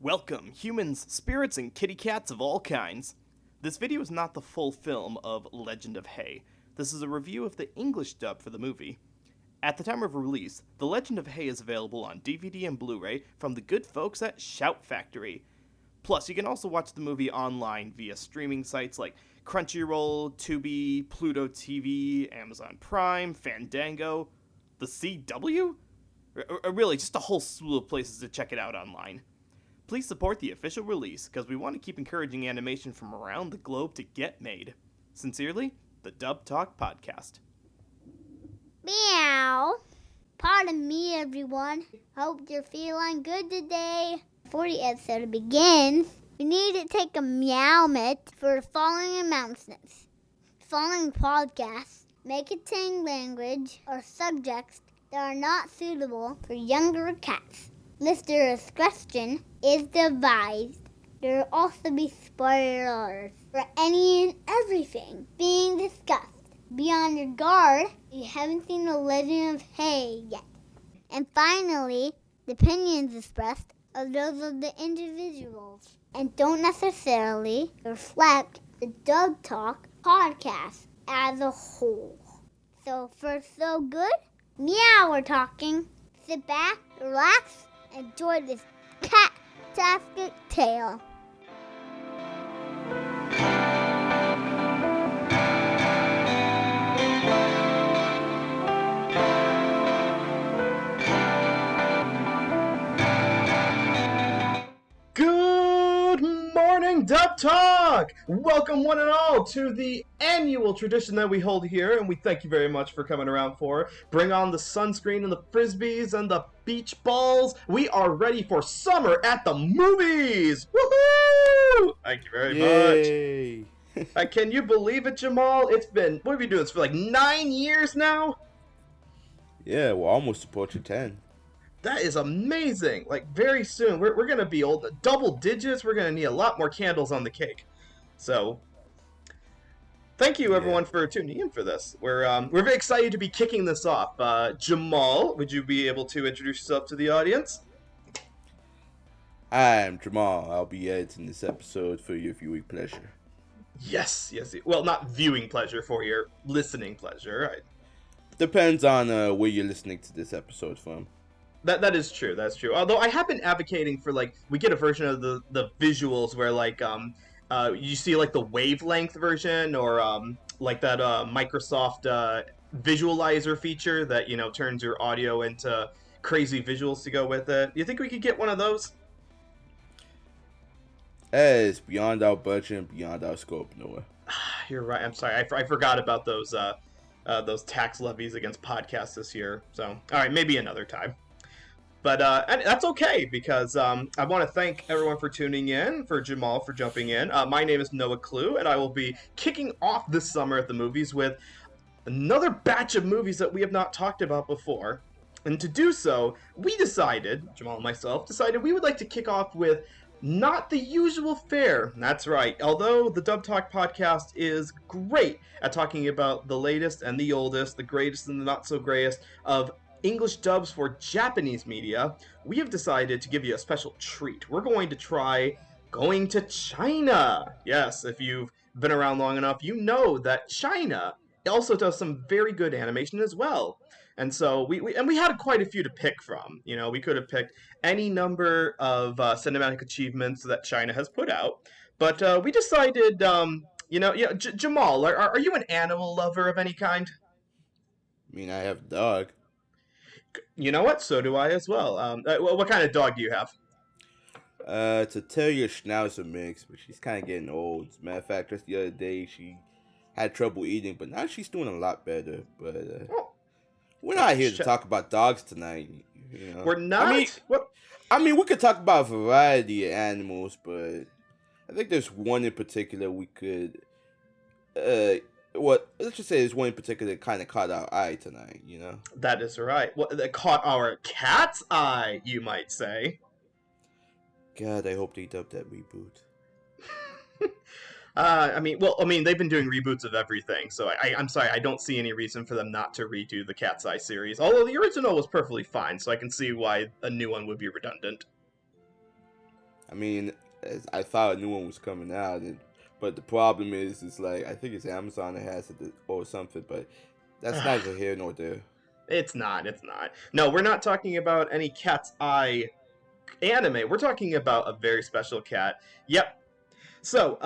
Welcome, humans, spirits, and kitty cats of all kinds. This video is not the full film of Legend of Hei. This is a review of the English dub for the movie. At the time of release, The Legend of Hei is available on DVD and Blu-ray from the good folks at Shout Factory. Plus, you can also watch the movie online via streaming sites like Crunchyroll, Tubi, Pluto TV, Amazon Prime, Fandango, the CW? Or really, just a whole slew of places to check it out online. Please support the official release, because we want to keep encouraging animation from around the globe to get made. Sincerely, the Dub Talk Podcast. Meow. Pardon me, everyone. Hope you're feeling good today. Before the episode begins, we need to take a meow mit for the following announcements. The following podcasts may contain language or subjects that are not suitable for younger cats. Listener discretion is advised. There will also be spoilers for any and everything being discussed. Be on your guard if you haven't seen The Legend of Hei yet. And finally, the opinions expressed are those of the individuals and don't necessarily reflect the Dub Talk podcast as a whole. So for so good, meow we're talking. Sit back, relax, enjoy this cat-tastic tale. Good morning, Dub Talk! Welcome one and all to the annual tradition that we hold here, and we thank you very much for coming around for. Bring on the sunscreen and the frisbees and the beach balls. We are ready for summer at the movies! Woohoo! Thank you very much. Can you believe it, Jamal? It's been, what have you been doing this for like 9 years now? Yeah, we're almost approaching 10. That is amazing. Like, very soon, we're going to be old, double digits. We're going to need a lot more candles on the cake. So, thank you, everyone, for tuning in for this. We're very excited to be kicking this off. Jamal, would you be able to introduce yourself to the audience? Hi, I'm Jamal. I'll be editing this episode for your viewing pleasure. Yes. Well, not viewing pleasure, for your listening pleasure. Depends on where you're listening to this episode from. That is true. That's true. Although I have been advocating for, like, we get a version of the visuals where, like, you see, like, the wavelength version or like that Microsoft visualizer feature that, you know, turns your audio into crazy visuals to go with it. You think we could get one of those? It's beyond our budget and beyond our scope, Noah. You're right. I'm sorry. I forgot about those tax levies against podcasts this year. So, all right, maybe another time. But and that's okay, because I want to thank everyone for tuning in, for Jamal for jumping in. My name is Noah Clue, and I will be kicking off this summer at the movies with another batch of movies that we have not talked about before. And to do so, Jamal and myself, decided we would like to kick off with not the usual fare. That's right. Although the Dub Talk podcast is great at talking about the latest and the oldest, the greatest and the not so greatest of English dubs for Japanese media, we have decided to give you a special treat. We're going to try going to China. Yes, if you've been around long enough, you know that China also does some very good animation as well. And so we had quite a few to pick from. You know, we could have picked any number of cinematic achievements that China has put out, but we decided, Jamal, are you an animal lover of any kind? I mean, I have a dog. You know what? So do I as well. What kind of dog do you have? It's a terrier schnauzer mix, but she's kind of getting old. As a matter of fact, just the other day, she had trouble eating, but now she's doing a lot better. But we're not here to talk about dogs tonight. You know? We're not? I mean, we could talk about a variety of animals, but I think there's one in particular we could... let's just say there's one in particular that kind of caught our eye tonight, you know? That is right. That caught our cat's eye, you might say. God, I hope they dub that reboot. They've been doing reboots of everything, so I'm sorry, I don't see any reason for them not to redo the Cat's Eye series. Although the original was perfectly fine, so I can see why a new one would be redundant. I mean, I thought a new one was coming out, but the problem is like I think it's Amazon that has it or something, but that's neither here nor there. It's not. It's not. No, we're not talking about any Cat's Eye anime. We're talking about a very special cat. Yep. So,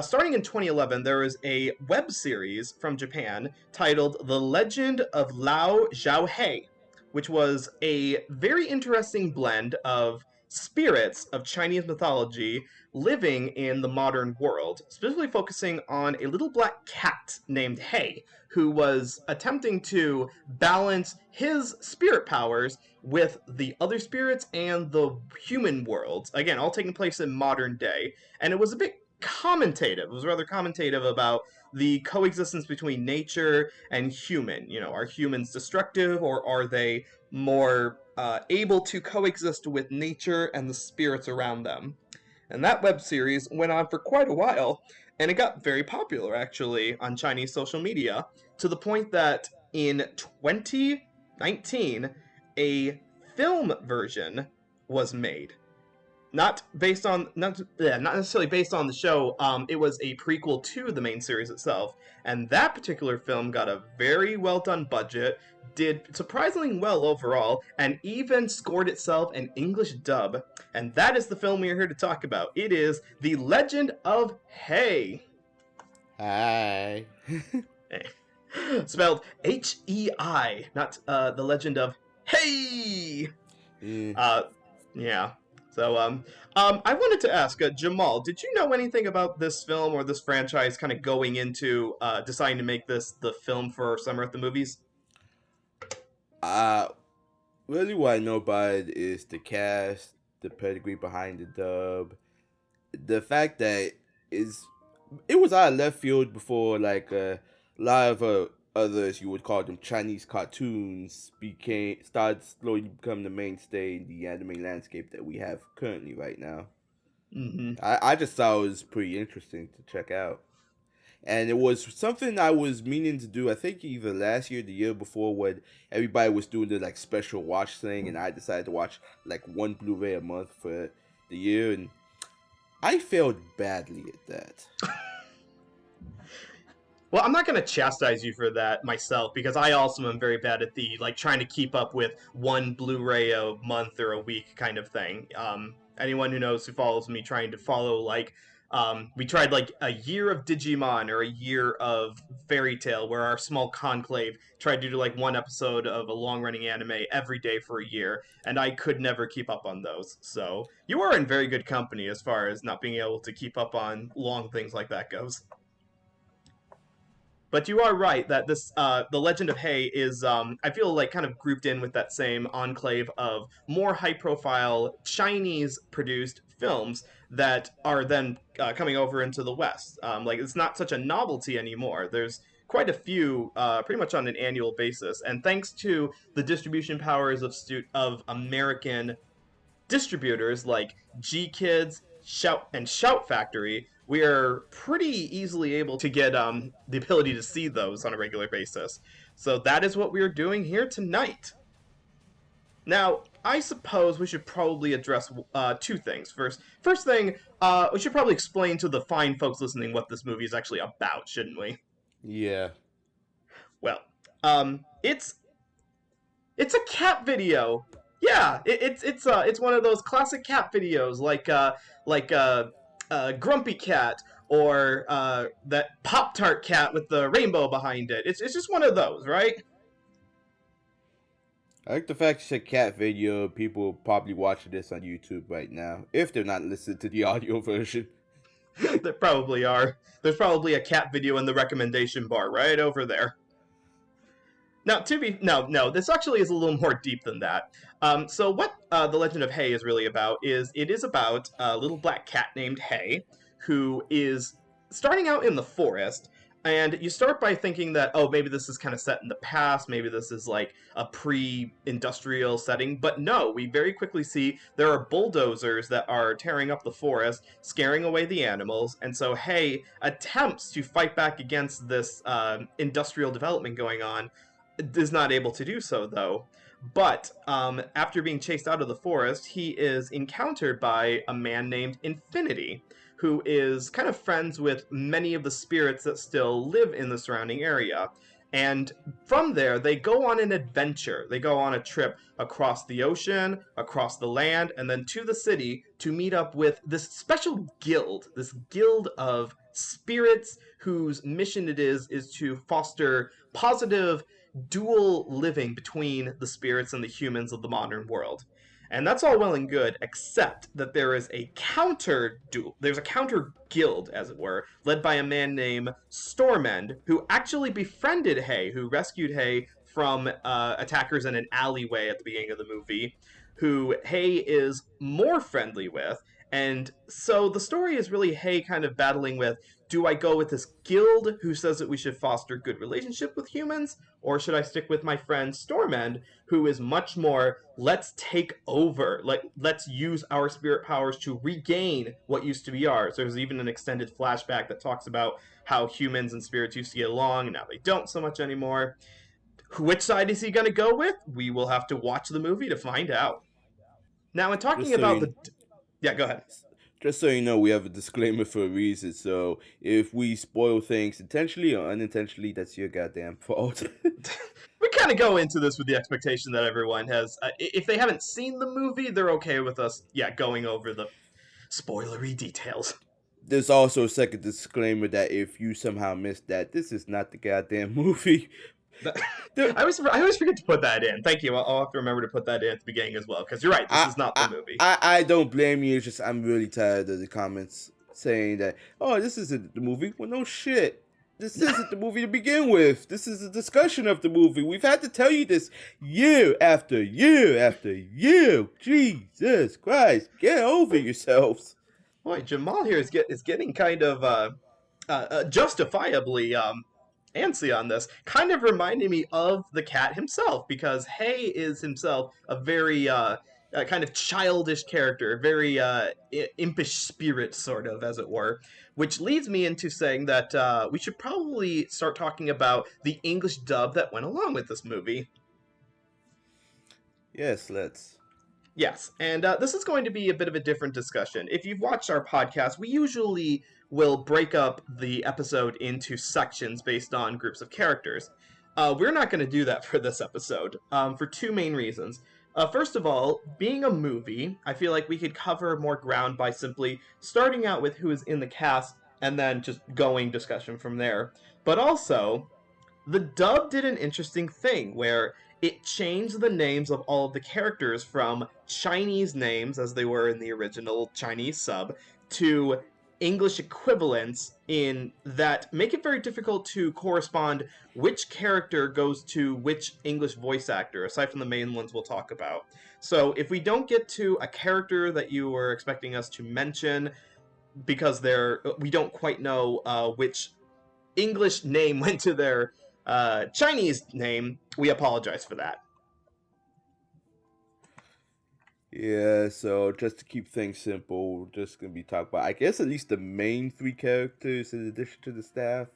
starting in 2011, there was a web series from Japan titled The Legend of Hei, which was a very interesting blend of spirits of Chinese mythology living in the modern world, specifically focusing on a little black cat named Hei, who was attempting to balance his spirit powers with the other spirits and the human worlds. Again, all taking place in modern day. And it was a bit commentative. It was rather commentative about the coexistence between nature and human. You know, are humans destructive, or are they more able to coexist with nature and the spirits around them? And that web series went on for quite a while, and it got very popular actually on Chinese social media, to the point that in 2019 a film version was made. Not necessarily based on the show. It was a prequel to the main series itself, and that particular film got a very well done budget, did surprisingly well overall, and even scored itself an English dub. And that is the film we are here to talk about. It is The Legend of Hei. Hi. Spelled Hei, not The Legend of Hey. Yeah. So, I wanted to ask, Jamal, did you know anything about this film or this franchise kind of going into deciding to make this the film for Summer at the Movies? Really what I know about it is the cast, the pedigree behind the dub, the fact that it was out of left field before like a lot of others, you would call them Chinese cartoons, started slowly becoming the mainstay in the anime landscape that we have currently right now. Mm-hmm. I just thought it was pretty interesting to check out. And it was something I was meaning to do, I think either last year or the year before, when everybody was doing the like special watch thing, and I decided to watch like one Blu-ray a month for the year, and I failed badly at that. Well, I'm not going to chastise you for that myself, because I also am very bad at the like trying to keep up with one Blu-ray a month or a week kind of thing. Anyone who follows me, trying to follow like we tried like a year of Digimon or a year of Fairy Tail, where our small conclave tried to do like one episode of a long-running anime every day for a year, and I could never keep up on those. So you are in very good company as far as not being able to keep up on long things like that goes. But you are right that this, the Legend of Hei is, I feel like kind of grouped in with that same enclave of more high-profile Chinese-produced films that are then coming over into the West. Like, it's not such a novelty anymore. There's quite a few, pretty much on an annual basis. And thanks to the distribution powers of American distributors like G Kids, Shout Factory, we are pretty easily able to get the ability to see those on a regular basis. So that is what we are doing here tonight. Now, I suppose we should probably address two things. First thing, we should probably explain to the fine folks listening what this movie is actually about, shouldn't we? Yeah. Well, it's a cat video. Yeah, it's one of those classic cat videos, like Grumpy Cat, or that Pop-Tart cat with the rainbow behind it. It's just one of those, right? I like the fact you said cat video. People probably watching this on YouTube right now, if they're not listening to the audio version. There probably are. There's probably a cat video in the recommendation bar right over there. Now, no, this actually is a little more deep than that. So what The Legend of Hei is really about is it is about a little black cat named Hei, who is starting out in the forest, and you start by thinking that, oh, maybe this is kind of set in the past, maybe this is like a pre-industrial setting, but no, we very quickly see there are bulldozers that are tearing up the forest, scaring away the animals, and so Hei attempts to fight back against this industrial development going on, is not able to do so, though. But after being chased out of the forest, he is encountered by a man named Infinity, who is kind of friends with many of the spirits that still live in the surrounding area. And from there, they go on an adventure. They go on a trip across the ocean, across the land, and then to the city to meet up with this special guild, this guild of spirits whose mission it is to foster positive dual living between the spirits and the humans of the modern world. And that's all well and good, except that there is a there's a counter guild, as it were, led by a man named Stormend, who actually befriended Hei, who rescued Hei from attackers in an alleyway at the beginning of the movie, who Hei is more friendly with. And so the story is really Hei kind of battling with, do I go with this guild who says that we should foster good relationship with humans, or should I stick with my friend Stormend, who is much more, let's take over, let's use our spirit powers to regain what used to be ours. There's even an extended flashback that talks about how humans and spirits used to get along, and now they don't so much anymore. Which side is he going to go with? We will have to watch the movie to find out. Now, in talking about the... Yeah, go ahead. Just so you know, we have a disclaimer for a reason. So if we spoil things intentionally or unintentionally, that's your goddamn fault. We kind of go into this with the expectation that everyone has, if they haven't seen the movie, they're okay with us, going over the spoilery details. There's also a second disclaimer that if you somehow missed that, this is not the goddamn movie. I always forget to put that in. Thank you. I'll have to remember to put that in at the beginning as well, because you're right, this is not the movie. I don't blame you, it's just I'm really tired of the comments saying that, oh, this isn't the movie. Well, no shit. This isn't the movie to begin with. This is a discussion of the movie. We've had to tell you this year after year after year. Jesus Christ, get over yourselves. Boy, Jamal here is getting kind of justifiably antsy on this, kind of reminding me of the cat himself, because Hei is himself a very kind of childish character, very impish spirit, sort of, as it were, which leads me into saying that we should probably start talking about the English dub that went along with this movie. Yes, let's. Yes, and this is going to be a bit of a different discussion. If you've watched our podcast, we usually will break up the episode into sections based on groups of characters. We're not going to do that for this episode, for two main reasons. First of all, being a movie, I feel like we could cover more ground by simply starting out with who is in the cast and then just going discussion from there. But also, the dub did an interesting thing where it changed the names of all of the characters from Chinese names, as they were in the original Chinese sub, to English equivalents in that make it very difficult to correspond which character goes to which English voice actor, aside from the main ones we'll talk about. So if we don't get to a character that you were expecting us to mention, because we don't quite know which English name went to their Chinese name, we apologize for that. Yeah, so just to keep things simple, we're just going to be talking about, I guess, at least the main three characters in addition to the staff.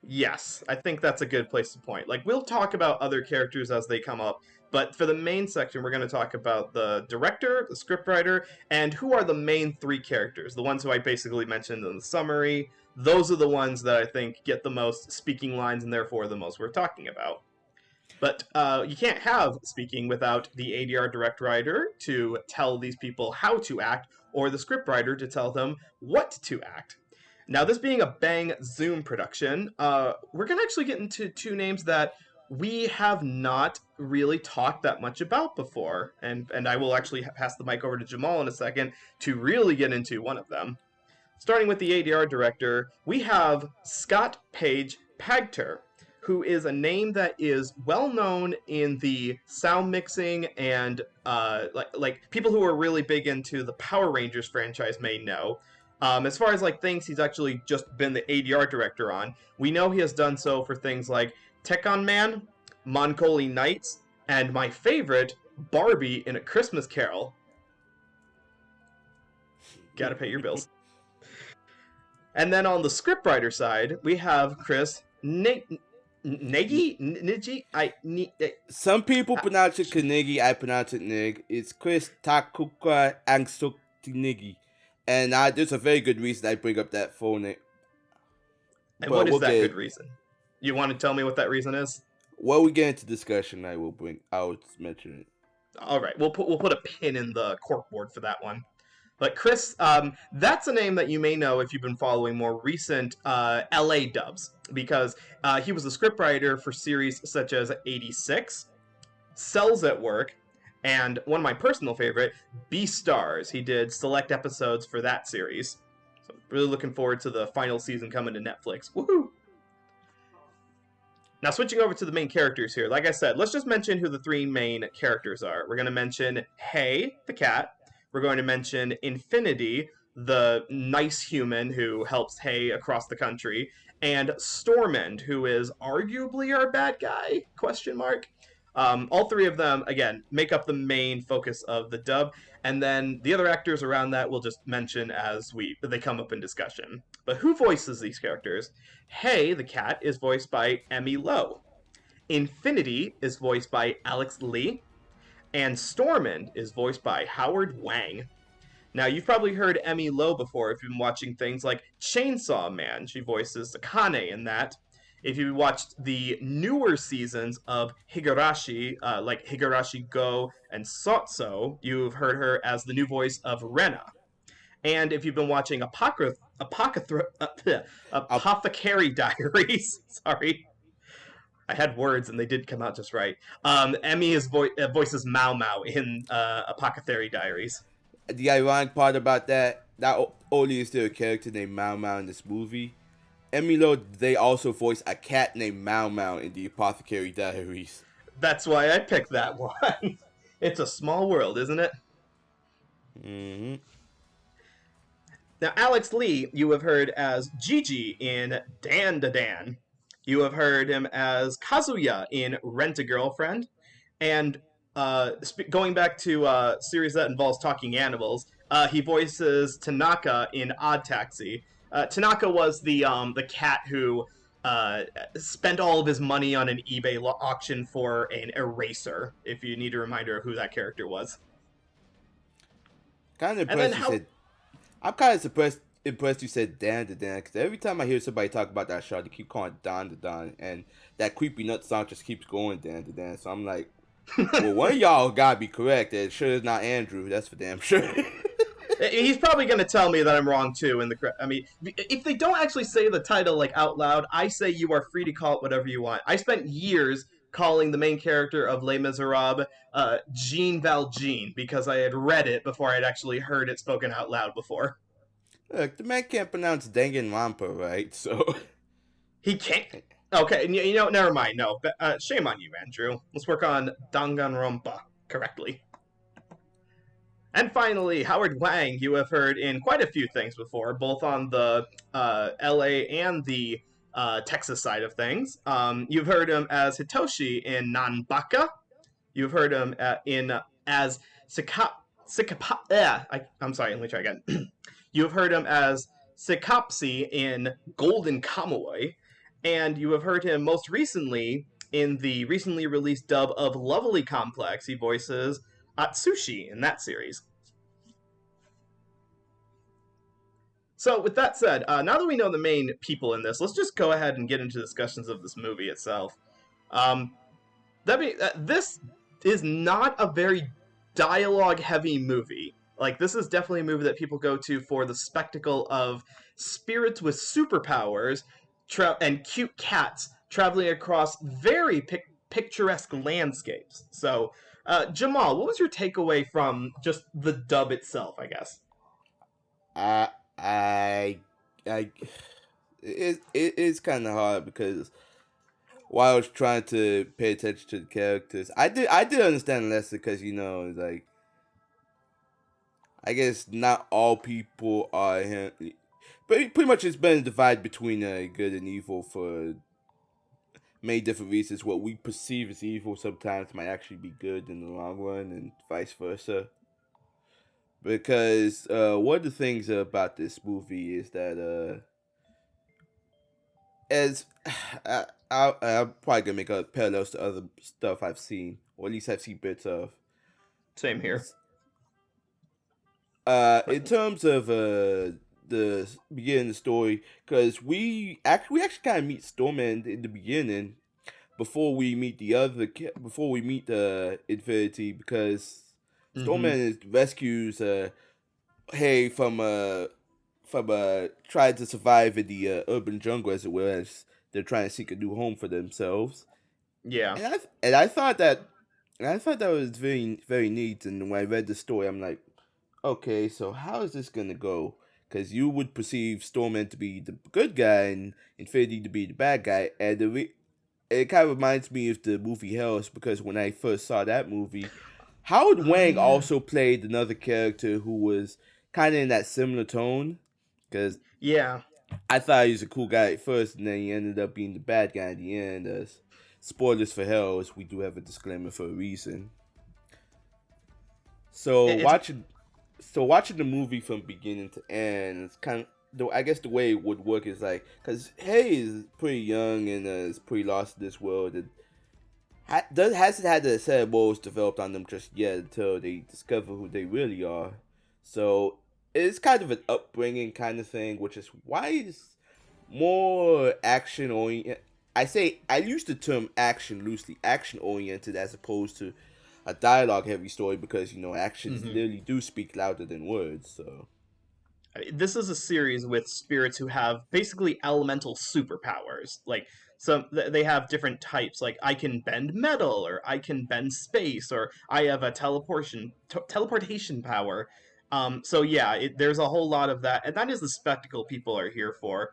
Yes, I think that's a good place to point. Like, we'll talk about other characters as they come up, but for the main section, we're going to talk about the director, the scriptwriter, and who are the main three characters, the ones who I basically mentioned in the summary. Those are the ones that I think get the most speaking lines and therefore the most we're talking about. But you can't have speaking without the ADR direct writer to tell these people how to act, or the scriptwriter to tell them what to act. Now, this being a Bang Zoom production, we're going to actually get into two names that we have not really talked that much about before. And I will actually pass the mic over to Jamal in a second to really get into one of them. Starting with the ADR director, we have Scott Page Pagter, who is a name that is well known in the sound mixing and like people who are really big into the Power Rangers franchise may know. As far as like things he's actually just been the ADR director on, we know he has done so for things like Tekkon Man, Moncoli Nights, and my favorite, Barbie in A Christmas Carol. Gotta pay your bills. And then on the scriptwriter side, we have Chris Negi? Niji? Some people Uh, pronounce it Kanigi, I pronounce it Nig. It's Chris Takuka Angsuktinigi. And there's a very good reason I bring up that full name. and what But is we'll that get good reason? You want to tell me what that reason is? when we get into discussion, I'll mention it. All right, we'll put a pin in the corkboard for that one. But Chris, that's a name that you may know if you've been following more recent LA dubs, because he was a scriptwriter for series such as 86, Cells at Work, and one of my personal favorite, Beastars. He did select episodes for that series. So really looking forward to the final season coming to Netflix. Woohoo! Now, switching over to the main characters here. Like I said, let's just mention who the three main characters are. We're going to mention Hei, the cat. We're going to mention Infinity, the nice human who helps Hei across the country. And Stormend, who is arguably our bad guy, question mark. All three of them, again, make up the main focus of the dub. And then the other actors around that we'll just mention as they come up in discussion. But who voices these characters? Hei, the cat, is voiced by Emmy Lowe. Infinity is voiced by Alex Lee. And Stormend is voiced by Howard Wang. Now, you've probably heard Emmy Lowe before if you've been watching things like Chainsaw Man. She voices Akane in that. If you watched the newer seasons of Higurashi, like Higurashi Go and Sotso, you've heard her as the new voice of Rena. And if you've been watching Apothecary Diaries, sorry, I had words and they did come out just right. Emmy voices Mao Mao in Apothecary Diaries. The ironic part about that only is there a character named Mao Mao in this movie. Emmy Lowe, they also voice a cat named Mao Mao in the Apothecary Diaries. That's why I picked that one. It's a small world, isn't it? Mm-hmm. Now, Alex Lee, you have heard as Gigi in Dan Da Dan. You have heard him as Kazuya in Rent a Girlfriend. And going back to a series that involves talking animals, he voices Tanaka in Odd Taxi. Tanaka was the cat who spent all of his money on an eBay auction for an eraser, if you need a reminder of who that character was. Kind of impressed you said... I'm kind of impressed you said Dan Da Dan, because every time I hear somebody talk about that show, they keep calling it Don Da Don, and that creepy nut song just keeps going Dan Da Dan. So I'm like, well, one of y'all gotta be correct. It sure is not Andrew. That's for damn sure. He's probably going to tell me that I'm wrong too. I mean, if they don't actually say the title like out loud, I say you are free to call it whatever you want. I spent years calling the main character of Les Miserables Jean Valjean because I had read it before I'd actually heard it spoken out loud before. Look, the man can't pronounce Danganronpa, right? So he can't. Okay, you know, never mind. No, shame on you, Andrew. Let's work on Danganronpa correctly. And finally, Howard Wang, you have heard in quite a few things before, both on the LA and the Texas side of things. You've heard him as Hitoshi in Nanbaka. You've heard him as I'm sorry, let me try again. You've heard him as Sekapsi in Golden Kamuy. And you have heard him most recently in the recently released dub of Lovely Complex. He voices Atsushi in that series. So with that said, now that we know the main people in this, let's just go ahead and get into discussions of this movie itself. This is not a very dialogue-heavy movie. Like, this is definitely a movie that people go to for the spectacle of spirits with superpowers and cute cats traveling across very picturesque landscapes. So, Jamal, what was your takeaway from just the dub itself, I guess? It's kind of hard because while I was trying to pay attention to the characters, I did understand lesson because like I guess not all people are him, but pretty much it's been divided between good and evil for many different reasons. What we perceive as evil sometimes might actually be good in the long run, and vice versa. Because one of the things about this movie is that as I'm probably gonna make a parallels to other stuff I've seen, or at least I've seen bits of. Same here. In terms of the beginning of the story, because we actually kind of meet Stormman in the beginning before we meet before we meet Infinity, because Mm-hmm. rescues Hay from trying to survive in the urban jungle, as it were, as they're trying to seek a new home for themselves. Yeah. And I thought that was very very neat. And when I read the story, I'm like, okay, so how is this gonna go? Because you would perceive Stormman to be the good guy and Infinity to be the bad guy, and it kind of reminds me of the movie Hells, because when I first saw that movie, Howard Oh Wang yeah. also played another character who was kind of in that similar tone. Because Yeah. I thought he was a cool guy at first, and then he ended up being the bad guy at the end. Spoilers for Hells, we do have a disclaimer for a reason. So It's watching the movie from beginning to end, it's kind of I guess the way it would work is like, because Hay is pretty young and is pretty lost in this world, and hasn't had the set of roles developed on them just yet until they discover who they really are. So it's kind of an upbringing kind of thing, which is why it's more action oriented. I use the term action loosely, action oriented, as opposed to a dialogue heavy story, because actions mhm. literally do speak louder than words. So This is a series with spirits who have basically elemental superpowers. Like they have different types. Like I can bend metal, or I can bend space, or I have a teleportation power. So yeah, there's a whole lot of that, and that is the spectacle people are here for.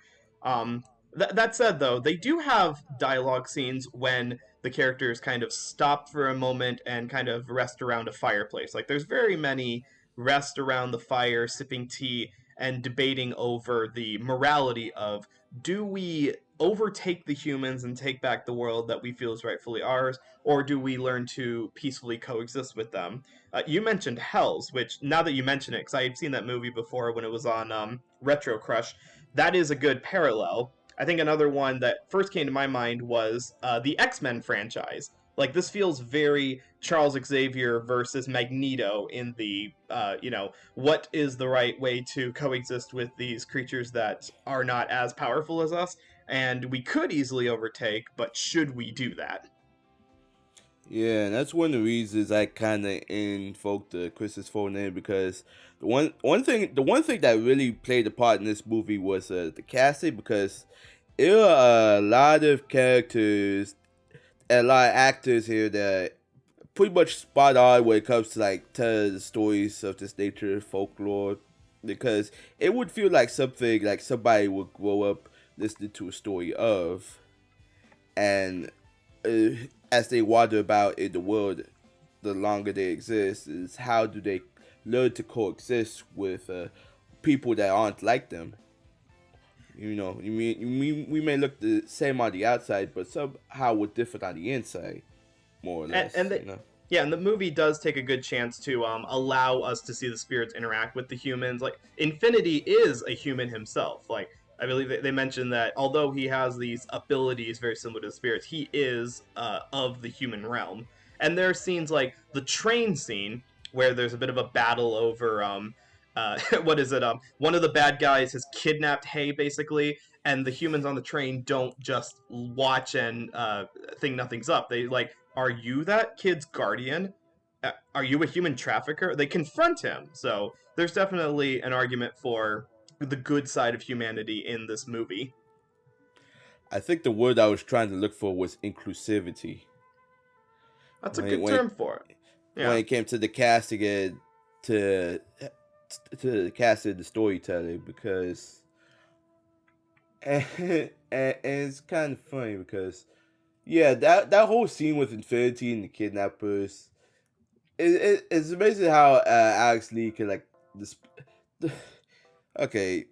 That said, though, they do have dialogue scenes when the characters kind of stop for a moment and kind of rest around a fireplace. Like there's very many rest around the fire, sipping tea, and debating over the morality of, do we overtake the humans and take back the world that we feel is rightfully ours, or do we learn to peacefully coexist with them? You mentioned Hells, which, now that you mention it, because I had seen that movie before when it was on Retro Crush, that is a good parallel. I think another one that first came to my mind was the X-Men franchise. Like, this feels very Charles Xavier versus Magneto in the, what is the right way to coexist with these creatures that are not as powerful as us, and we could easily overtake, but should we do that? yeah, and that's one of the reasons I kind of invoked the Christopher name, because the one thing that really played a part in this movie was the casting, because there are a lot of characters and a lot of actors here that pretty much spot on when it comes to like telling the stories of this nature, folklore, because it would feel like something like somebody would grow up listening to a story of, and uh, as they wander about in the world, the longer they exist, is how do they learn to coexist with people that aren't like them. We may look the same on the outside, but somehow we're different on the inside, more or and less. the, yeah, and the movie does take a good chance to allow us to see the spirits interact with the humans. Like Infinity is a human himself. Like I believe they mentioned that although he has these abilities very similar to the spirits, he is of the human realm. And there are scenes like the train scene where there's a bit of a battle over what is it? One of the bad guys has kidnapped Hay basically, and the humans on the train don't just watch and think nothing's up. They like, are you that kid's guardian? Are you a human trafficker? They confront him. So there's definitely an argument for the good side of humanity in this movie. I think the word I was trying to look for was inclusivity. That's a When it, good when it, term for it. when Yeah. it came to the casting and to to the casting, the storytelling, because and it's kind of funny because yeah, that whole scene with Infinity and the kidnappers, it's amazing how Alex Lee can like this. Okay,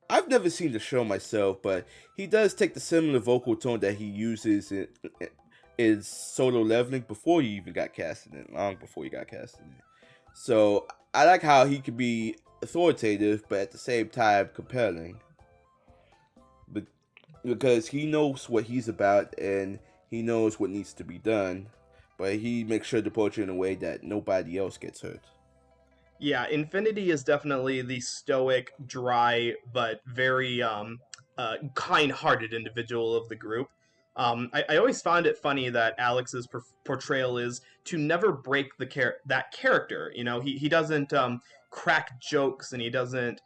I've never seen the show myself, but he does take the similar vocal tone that he uses in Solo Leveling before he even got cast in it, long before he got cast in it. So I like how he can be authoritative, but at the same time compelling. But because he knows what he's about and he knows what needs to be done, but he makes sure to portray in a way that nobody else gets hurt. Yeah, Infinity is definitely the stoic, dry, but very kind-hearted individual of the group. I always found it funny that Alex's portrayal is to never break that character. You know, he doesn't crack jokes and he doesn't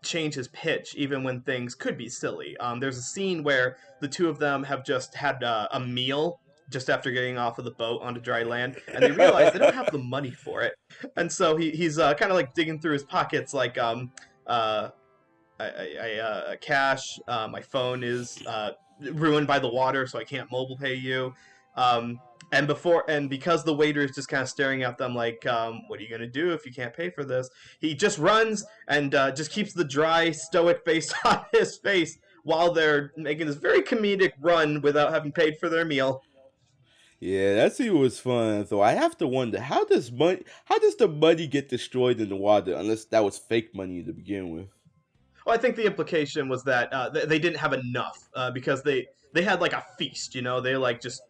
change his pitch even when things could be silly. There's a scene where the two of them have just had a meal just after getting off of the boat onto dry land, and they realize they don't have the money for it, and so he's kind of like digging through his pockets, like uh, cash. My phone is ruined by the water, so I can't mobile pay you. And because the waiter is just kind of staring at them like, what are you gonna do if you can't pay for this? He just runs and just keeps the dry, stoic face on his face while they're making this very comedic run without having paid for their meal. Yeah, that scene was fun. So I have to wonder, how does the money get destroyed in the water unless that was fake money to begin with? Well, I think the implication was that they didn't have enough because they had like a feast, you know. They like just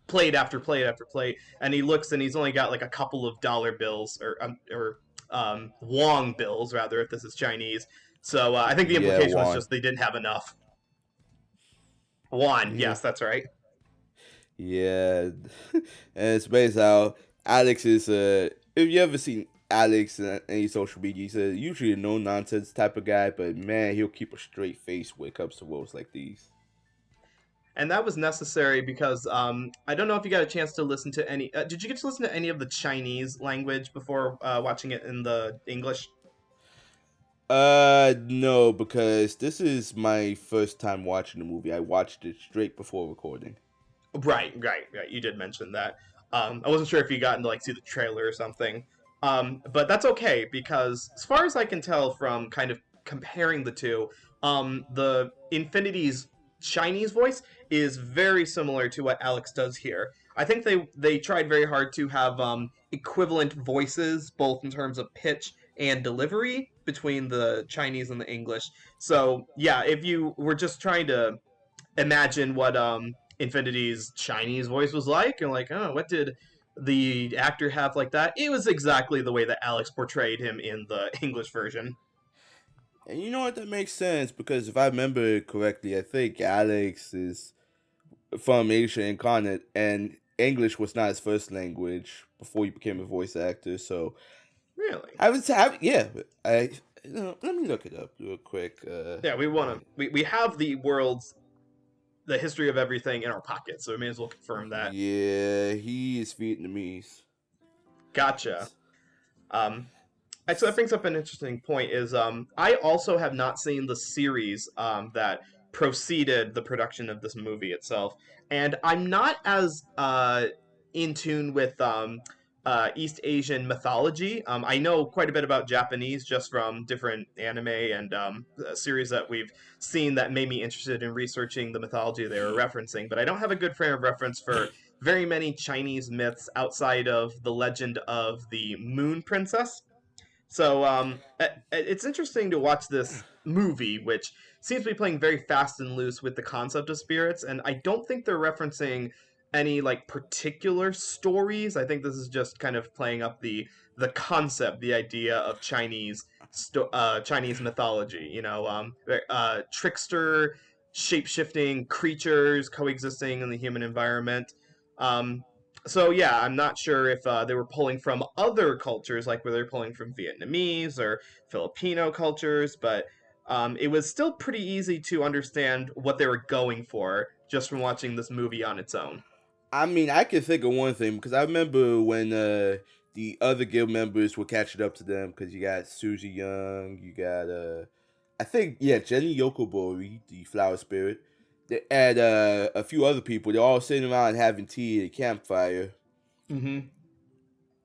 plate after plate after plate, and he looks and he's only got like a couple of dollar bills or wong bills rather, if this is Chinese. So I think the Yeah, implication was Juan. just they didn't have enough. Won, Yeah, yes, that's right. yeah. And it's based how Alex is. If you ever seen Alex on any social media, he's usually a no nonsense type of guy, but man, he'll keep a straight face when it comes to roles like these. And that was necessary because I don't know if you got a chance to listen to any. Did you get to listen to any of the Chinese language before watching it in the English? No, because this is my first time watching the movie. I watched it straight before recording. Right. You did mention that. I wasn't sure if you got to like see the trailer or something. But that's okay because as far as I can tell from kind of comparing the two, the Infinity's Chinese voice is very similar to what Alex does here. I think they tried very hard to have equivalent voices, both in terms of pitch and delivery, between the Chinese and the English. So yeah, if you were just trying to imagine what Infinity's Chinese voice was like, and like, oh, what did the actor have like that? It was exactly the way that Alex portrayed him in the English version. And you know what? That makes sense because if I remember correctly, I think Alex is from Asia incarnate, and English was not his first language before he became a voice actor. So Really? I would say, yeah, I let me look it up real quick. Yeah, we want to. We have the history of everything in our pocket, so we may as well confirm that. Yeah, he is Vietnamese. Gotcha. Um, so that brings up an interesting point. Is I also have not seen the series that preceded the production of this movie itself, and I'm not as in tune with East Asian mythology. I know quite a bit about Japanese just from different anime and series that we've seen that made me interested in researching the mythology they were referencing, but I don't have a good frame of reference for very many Chinese myths outside of the legend of the Moon Princess. So it's interesting to watch this movie, which seems to be playing very fast and loose with the concept of spirits, and I don't think they're referencing any like particular stories. I think this is just kind of playing up the concept, the idea of Chinese mythology. You know, trickster, shape shifting creatures coexisting in the human environment. Um, so yeah, I'm not sure if they were pulling from other cultures, like were they pulling from Vietnamese or Filipino cultures, but it was still pretty easy to understand what they were going for just from watching this movie on its own. I mean, I can think of one thing because I remember when the other guild members were catching up to them because you got Suzy Young, you got I think yeah Jenny Yokobori, the flower spirit, and a few other people. They're all sitting around having tea at a campfire. Mm-hmm.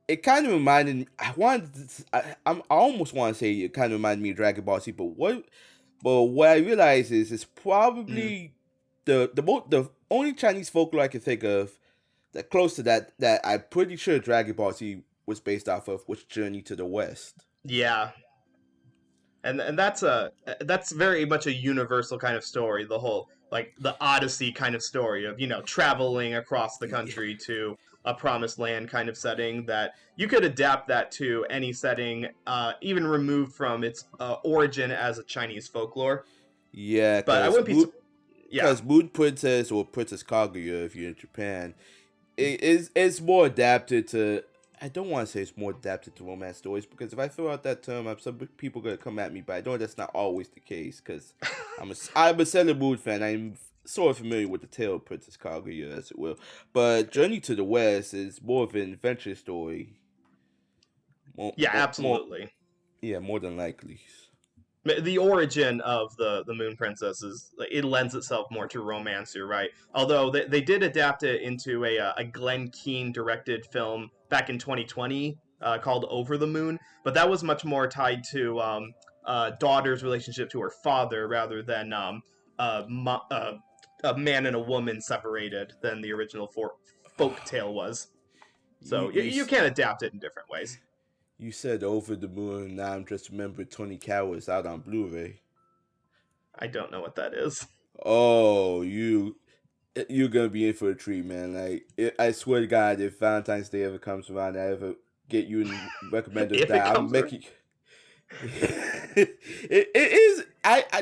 It kind of reminded me. I almost want to say it kind of reminded me of Dragon Ball Z, but what I realize is it's Mm. probably the only Chinese folklore I can think of that close to that I'm pretty sure Dragon Ball Z was based off of was Journey to the West. Yeah, and that's very much a universal kind of story. The whole like the Odyssey kind of story of traveling across the country to a promised land kind of setting that you could adapt that to any setting, even removed from its origin as a Chinese folklore. Yeah, But I wouldn't be, yeah, because Moon Princess or Princess Kaguya, if you're in Japan, it's more adapted to. I don't want to say it's more adapted to romance stories because if I throw out that term, some people gonna come at me. But I know that's not always the case because I'm a Sailor Moon fan. I'm sort of familiar with the tale of Princess Kaguya, as it will. But Journey to the West is more of an adventure story. yeah, More, absolutely. yeah, more than likely. The origin of the Moon Princess is it lends itself more to romance. You're right. Although they did adapt it into a Glenn Keane directed film back in 2020 called Over the Moon, but that was much more tied to daughter's relationship to her father rather than a man and a woman separated than the original folk tale was. You, So you you can adapt it in different ways. You said Over the Moon. Now I'm just remembering Tony Cowards out on Blu-ray. I don't know what that is. Oh, you're gonna be in for a treat, man. I swear to God, if Valentine's Day ever comes around, I ever get you and recommend If it that, I'm comes around. making. it is.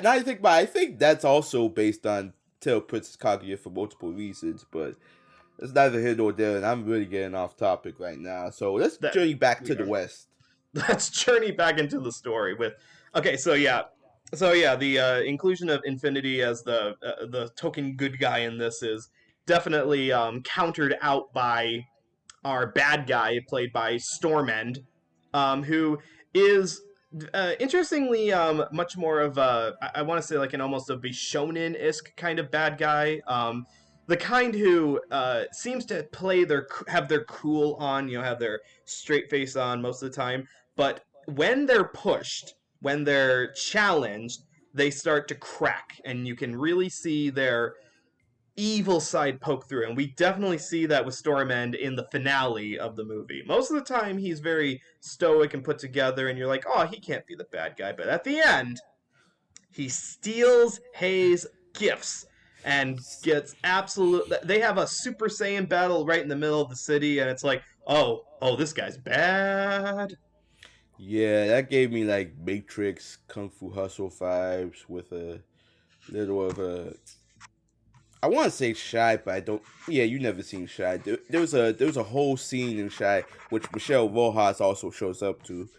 Now I think about. I think that's also based on Tale of Princess Kaguya for multiple reasons, but it's neither here nor there, and I'm really getting off topic right now. So let's That journey back we to the are. West. Let's journey back into the story with. Okay, the inclusion of Infinity as the token good guy in this is definitely countered out by our bad guy played by Stormend, who is interestingly much more of a I want to say like an almost a Bishonen-esque kind of bad guy. The kind who seems to have their cool on, have their straight face on most of the time, but when they're pushed, when they're challenged, they start to crack, and you can really see their evil side poke through, and we definitely see that with Stormend in the finale of the movie. Most of the time, he's very stoic and put together, and you're like, oh, he can't be the bad guy. But at the end, he steals Hei's gifts and gets absolute. They have a Super Saiyan battle right in the middle of the city, and it's like, oh, this guy's bad. Yeah, that gave me like Matrix Kung Fu Hustle vibes with a little of a. I want to say Shy, but I don't. Yeah, you never seen Shy. There was a whole scene in Shy which Michelle Rojas also shows up to.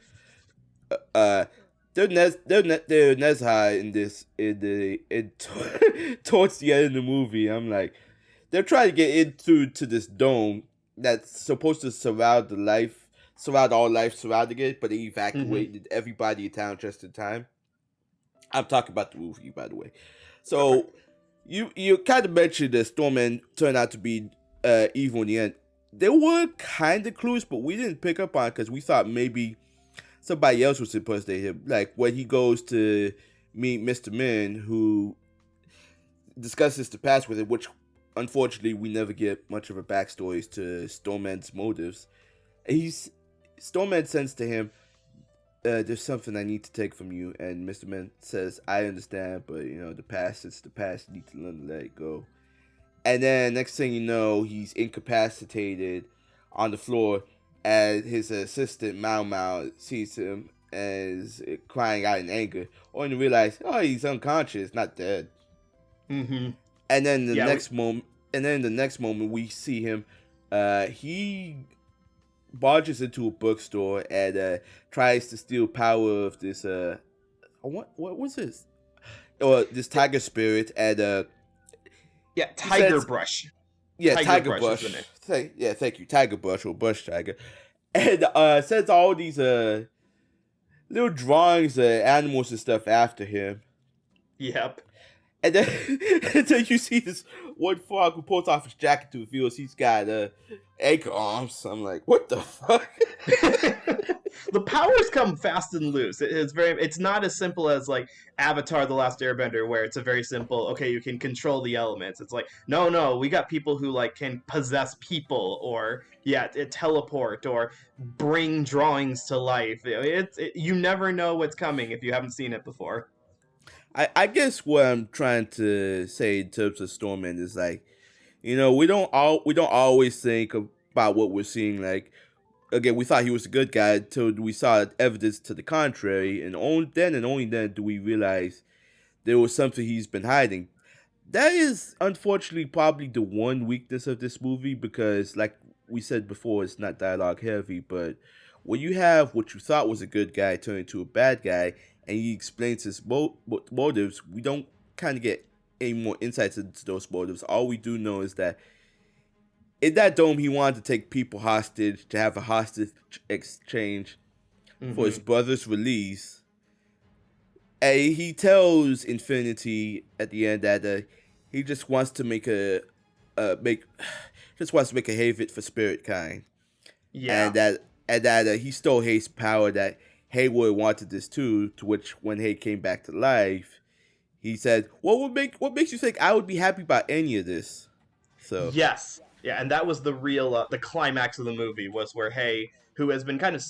Uh, they're Nezha in this towards the end of the movie. I'm like, they're trying to get into to this dome that's supposed to surround all life surrounding it, but they evacuated everybody in town just in time. I'm talking about the movie, by the way. So Okay. you kind of mentioned that Stormman turned out to be evil in the end. There were kind of clues, but we didn't pick up on because we thought maybe somebody else was impersonating him. Like when he goes to meet Mr. Min, who discusses the past with him, which unfortunately we never get much of a backstory to Stormman's motives. Stormman sends to him, there's something I need to take from you, and Mr. Min says, I understand, but the past is the past, you need to learn to let it go. And then next thing you know, he's incapacitated on the floor as his assistant Mao Mao sees him as crying out in anger, only to realize, oh, he's unconscious, not dead. Mm-hmm. And then the Yeah, next moment, we see him. He barges into a bookstore and tries to steal power of this. What was this? This tiger spirit and Yeah, Tiger Brush. Yeah, Tiger Brush is Brush. the name. Thank you, Tiger Brush or Brush Tiger, and sends all these little drawings of animals and stuff after him. Yep. And then, and then you see this one frog who pulls off his jacket to reveal he's got anchor arms. I'm like, what the fuck? The powers come fast and loose. It's not as simple as like Avatar: The Last Airbender, where it's a very simple. Okay, you can control the elements. It's like no, we got people who like can possess people, or teleport, or bring drawings to life. You never know what's coming if you haven't seen it before. I guess what I'm trying to say in terms of Stormman is like, we don't always think about what we're seeing. Like, again, we thought he was a good guy until we saw evidence to the contrary, and only then do we realize there was something he's been hiding. That is unfortunately probably the one weakness of this movie because, like we said before, it's not dialogue heavy. But when you have what you thought was a good guy turn into a bad guy, and he explains his motives, we don't kind of get any more insights into those motives. All we do know is that in that dome, he wanted to take people hostage to have a hostage exchange for his brother's release. And he tells Infinity at the end that he just wants to make a haven for spirit kind. Yeah. And that he stole Hay's power. That Hay would have wanted this too. To which, when Hay came back to life, he said, what makes you think I would be happy about any of this? So Yes. Yeah, and that was the real the climax of the movie was where Hay, who has been kind of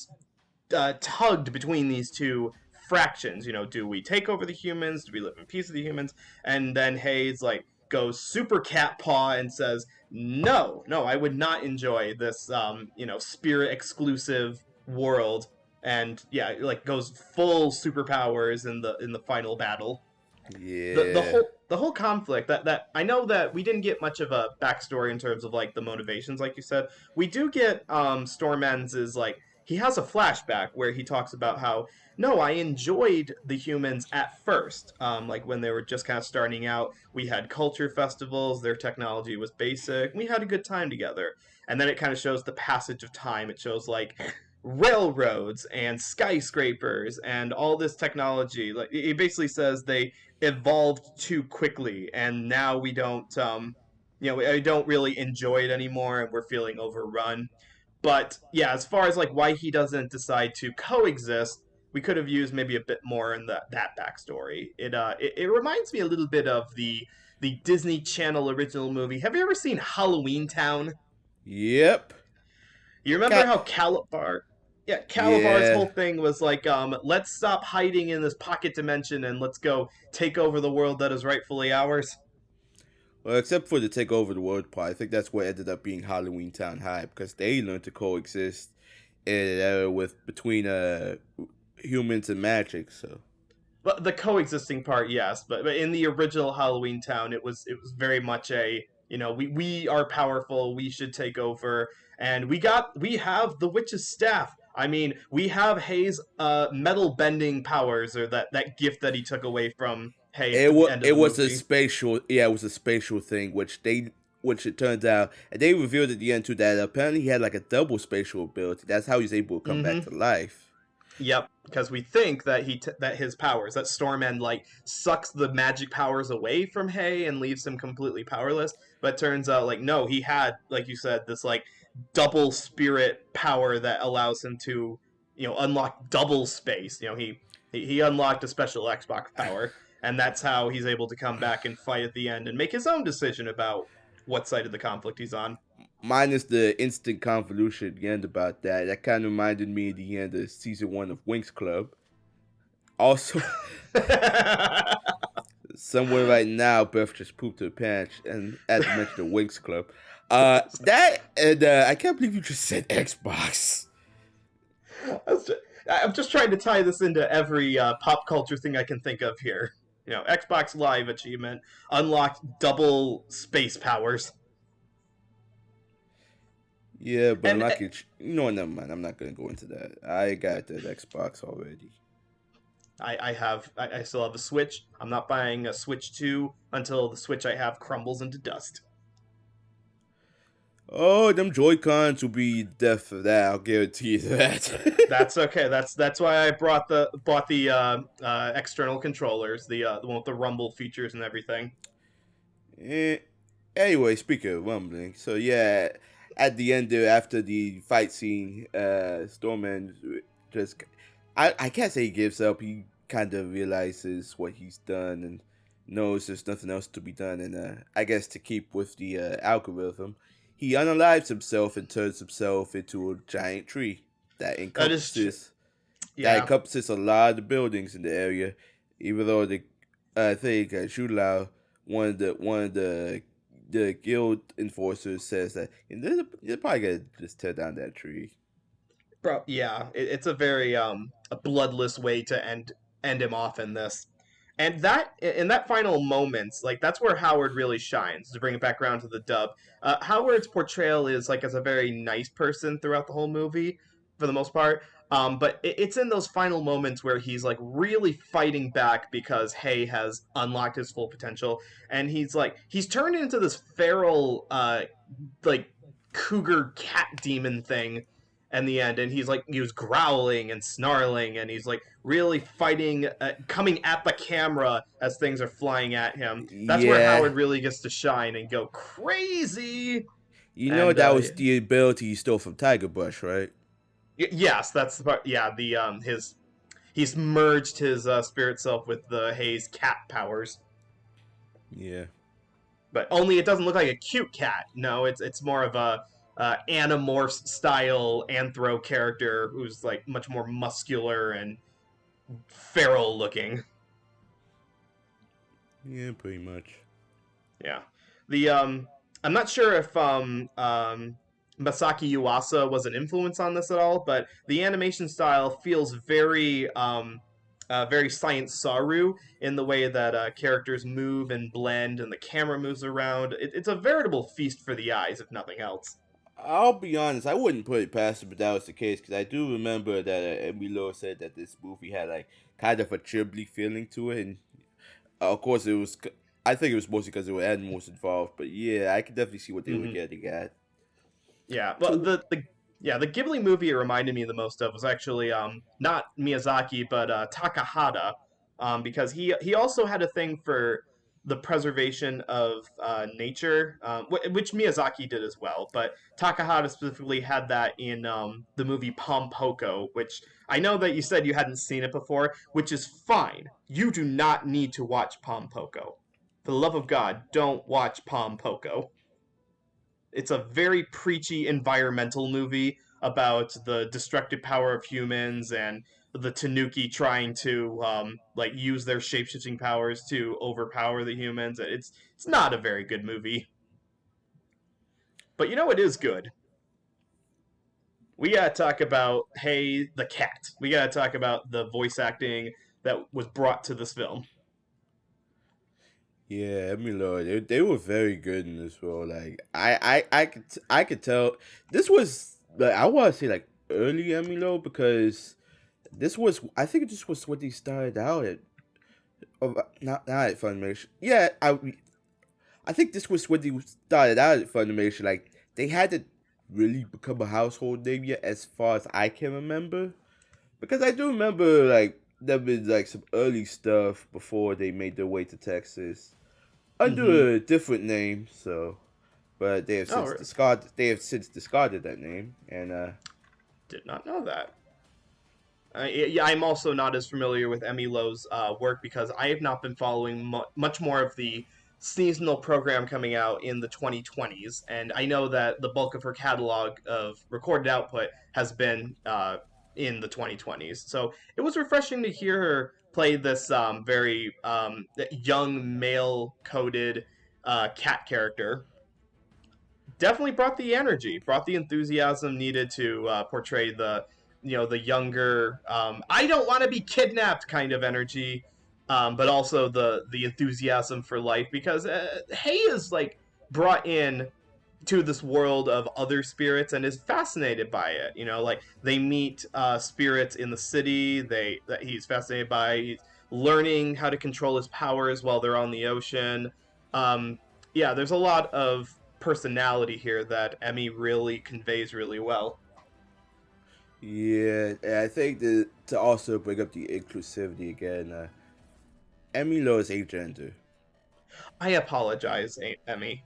tugged between these two fractions. Do we take over the humans? Do we live in peace with the humans? And then Hayes like goes super cat paw and says, "No, no, I would not enjoy this, spirit exclusive world." And yeah, like goes full superpowers in the final battle. The yeah. whole conflict that I know that we didn't get much of a backstory in terms of like the motivations, like you said. We do get Stormman's is like he has a flashback where he talks about how no, I enjoyed the humans at first, like when they were just kind of starting out. We had culture festivals, their technology was basic, we had a good time together, and then it kind of shows the passage of time. It shows like railroads and skyscrapers and all this technology. Like it basically says they evolved too quickly, and now we don't, I don't really enjoy it anymore, and we're feeling overrun. But yeah, as far as like why he doesn't decide to coexist, we could have used maybe a bit more in that backstory. It reminds me a little bit of the Disney Channel original movie. Have you ever seen Halloween Town? Yep. You remember how Calabar? Yeah, Calabar's Yeah. whole thing was like, let's stop hiding in this pocket dimension and let's go take over the world that is rightfully ours. Well, except for the take over the world part, I think that's what ended up being Halloween Town High because they learned to coexist with between humans and magic. So But the coexisting part, yes, but in the original Halloween Town, it was very much a, we are powerful, we should take over, and we have the witch's staff. I mean, we have Hay's metal bending powers, or that gift that he took away from Hay at the end of it the was a movie. spatial it was a spatial thing which it turns out, and they revealed at the end too that apparently he had like a double spatial ability. That's how he's able to come back Mm-hmm. to life. Yep, because we think that that his powers, that Stormend like sucks the magic powers away from Hay and leaves him completely powerless. But turns out like no, he had, like you said, this like double spirit power that allows him to, unlock double space. He unlocked a special Xbox power, and that's how he's able to come back and fight at the end and make his own decision about what side of the conflict he's on. Minus the instant convolution at the end about that. That kind of reminded me of the end of season 1 of Winx Club. Also, somewhere right now, Beth just pooped her pants, and as I mentioned, the Winx Club. That and I can't believe you just said Xbox. I'm just trying to tie this into every pop culture thing I can think of here. Xbox Live achievement unlocked double space powers, Yeah, but I'm and not gonna. Never mind. I'm not gonna go into that. I got that Xbox already. I still have a Switch. I'm not buying a Switch 2 until the Switch I have crumbles into dust. Oh, them Joy-Cons will be death for that. I'll guarantee you that. That's okay. That's why I bought the external controllers, the one with the rumble features and everything. Eh, anyway, speaking of rumbling, so yeah, at the end there, after the fight scene, Stormman just, I can't say he gives up. He kind of realizes what he's done and knows there's nothing else to be done. And I guess to keep with the algorithm, he unalives himself and turns himself into a giant tree that That is, encompasses that yeah. encompasses a lot of buildings in the area. Even though the I think Shulao, one of the guild enforcers, says that they're probably gonna just tear down that tree. Bro, yeah, it's a very a bloodless way to end him off in this, and that in that final moments, like that's where Howard really shines. To bring it back around to the dub, Howard's portrayal is like as a very nice person throughout the whole movie, for the most part. But it's in those final moments where he's like really fighting back because Hay has unlocked his full potential, and he's turned into this feral, like cougar cat demon thing in the end, and he was growling and snarling, and he's like really fighting, coming at the camera as things are flying at him. That's where Yeah, Howard really gets to shine and go crazy. you know And that was the ability he stole from Tiger Brush, right? yes, that's the part. Yeah, the his he's merged his spirit self with the Hayes cat powers, Yeah. but only it doesn't look like a cute cat. No, it's more of a Animorphs style anthro character who's like much more muscular and feral looking. Yeah, pretty much. Yeah. The I'm not sure if Masaki Yuasa was an influence on this at all, but the animation style feels very Science Saru in the way that characters move and blend and the camera moves around. It's a veritable feast for the eyes, if nothing else. I'll be honest, I wouldn't put it past him if that was the case, because I do remember that Emilio said that this movie had like kind of a Ghibli feeling to it, and of course it was. I think it was mostly because there were animals involved, but yeah, I could definitely see what they were Mm-hmm. getting at. Yeah, well, So the Ghibli movie it reminded me the most of was actually not Miyazaki but Takahata, because he also had a thing for the preservation of nature, which Miyazaki did as well. But Takahata specifically had that in the movie Pom Poko, which I know that you said you hadn't seen it before, which is fine. You do not need to watch Pom Poko. For the love of God, don't watch Pom Poko. It's a very preachy environmental movie about the destructive power of humans and the Tanuki trying to like use their shapeshifting powers to overpower the humans. It's not a very good movie, but you know it is good. We gotta talk about Hey the Cat. We gotta talk about the voice acting that was brought to this film. yeah, Emilio, they were very good in this role. Like I could tell this was like I want to say like early Emilio, because this was I think this was what they started out at. Not at Funimation. Yeah, I think this was when they started out at Funimation. Like they hadn't really become a household name yet, as far as I can remember. Because I do remember like there been like some early stuff before they made their way to Texas Mm-hmm. under a different name. So, but Oh, really? they have since discarded that name. And Did not know that. Yeah, I'm also not as familiar with Emmy Lowe's work because I have not been following much more of the seasonal program coming out in the 2020s, and I know that the bulk of her catalog of recorded output has been in the 2020s. So it was refreshing to hear her play this very young male-coded cat character. Definitely brought the energy, brought the enthusiasm needed to portray the younger, I don't want to be kidnapped kind of energy, but also the enthusiasm for life because Hay is like brought in to this world of other spirits and is fascinated by it. Like they meet spirits in the city. That he's fascinated by. He's learning how to control his powers while they're on the ocean. Um, yeah, there's a lot of personality here that Emmy really conveys really well. Yeah, and I think that to also bring up the inclusivity again, Emilo is agender. I apologize, Emmy.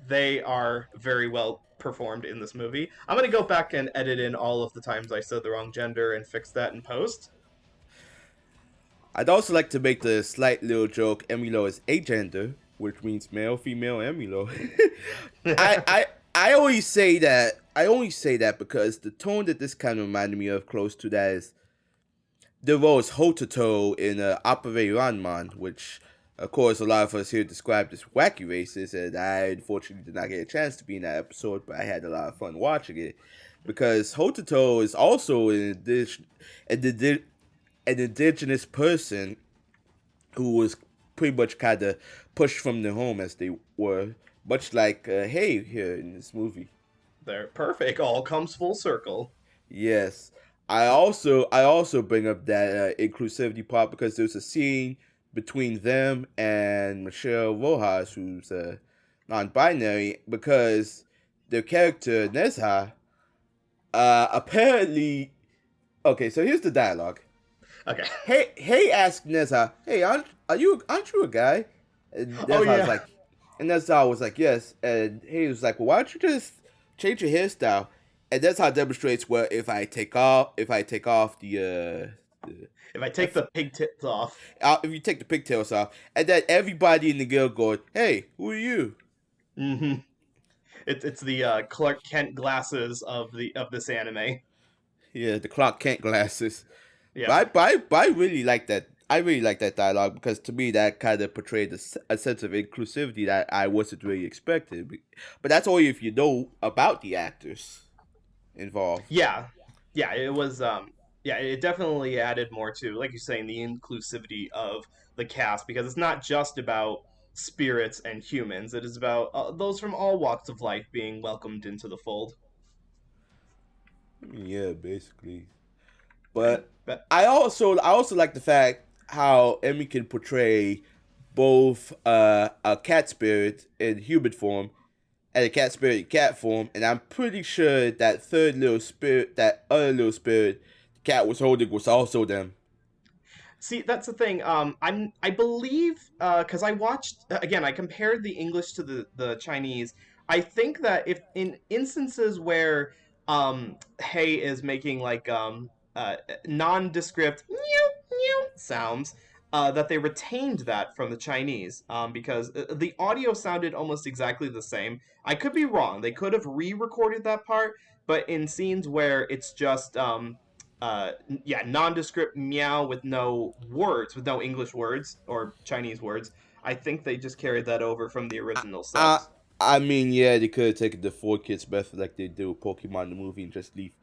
They are very well performed in this movie. I'm gonna go back and edit in all of the times I said the wrong gender and fix that in post. I'd also like to make the slight little joke: Emilo is agender, which means male, female, Emilo. I, I I always say that. I only say that because the tone that this kind of reminded me of, close to that, is the role is Hototo in Opere Ranman, which, of course, a lot of us here described as wacky racist, and I unfortunately did not get a chance to be in that episode, but I had a lot of fun watching it. Because Hototo is also an indigenous person who was pretty much kind of pushed from their home, as they were, much like Hay here in this movie. They're perfect. All comes full circle. Yes. I also bring up that inclusivity part because there's a scene between them and Michelle Rojas, who's non-binary, because their character Nezha apparently. Okay, so here's the dialogue. Okay. Hey asked Nezha, "Hey, aren't you a guy?" And Nezha was like, Nezha was like, "Yes." And he was like, "Well, why don't you just change your hairstyle?" And that's how it demonstrates where if I take off the if I take the pigtails off, if you take the pigtails off, and then everybody in the guild going, "Hey, who are you?" mm-hmm. It's the Clark Kent glasses of this anime. Yeah, the Clark Kent glasses. Yeah. But I really like that. I really like that dialogue because to me that kind of portrayed a sense of inclusivity that I wasn't really expecting. But that's only if you know about the actors involved. Yeah. Yeah, it was yeah, it definitely added more to, like you're saying, the inclusivity of the cast because it's not just about spirits and humans. It is about those from all walks of life being welcomed into the fold. Yeah, basically. Right? But But I also like the fact how Emmy can portray both a cat spirit in human form and a cat spirit in cat form, and I'm pretty sure that other little spirit the cat was holding was also them. see, that's the thing. I believe because I watched again. I compared the English to the Chinese. I think that if in instances where Hey is making like nondescript meow meow sounds, that they retained that from the Chinese because the audio sounded almost exactly the same. I could be wrong. They could have re-recorded that part, but in scenes where it's just yeah, nondescript meow with no words, with no English words or Chinese words. I think they just carried that over from the I, original I, subs. I mean, yeah, they could have taken the 4 kids method like they did with Pokemon the movie and just leave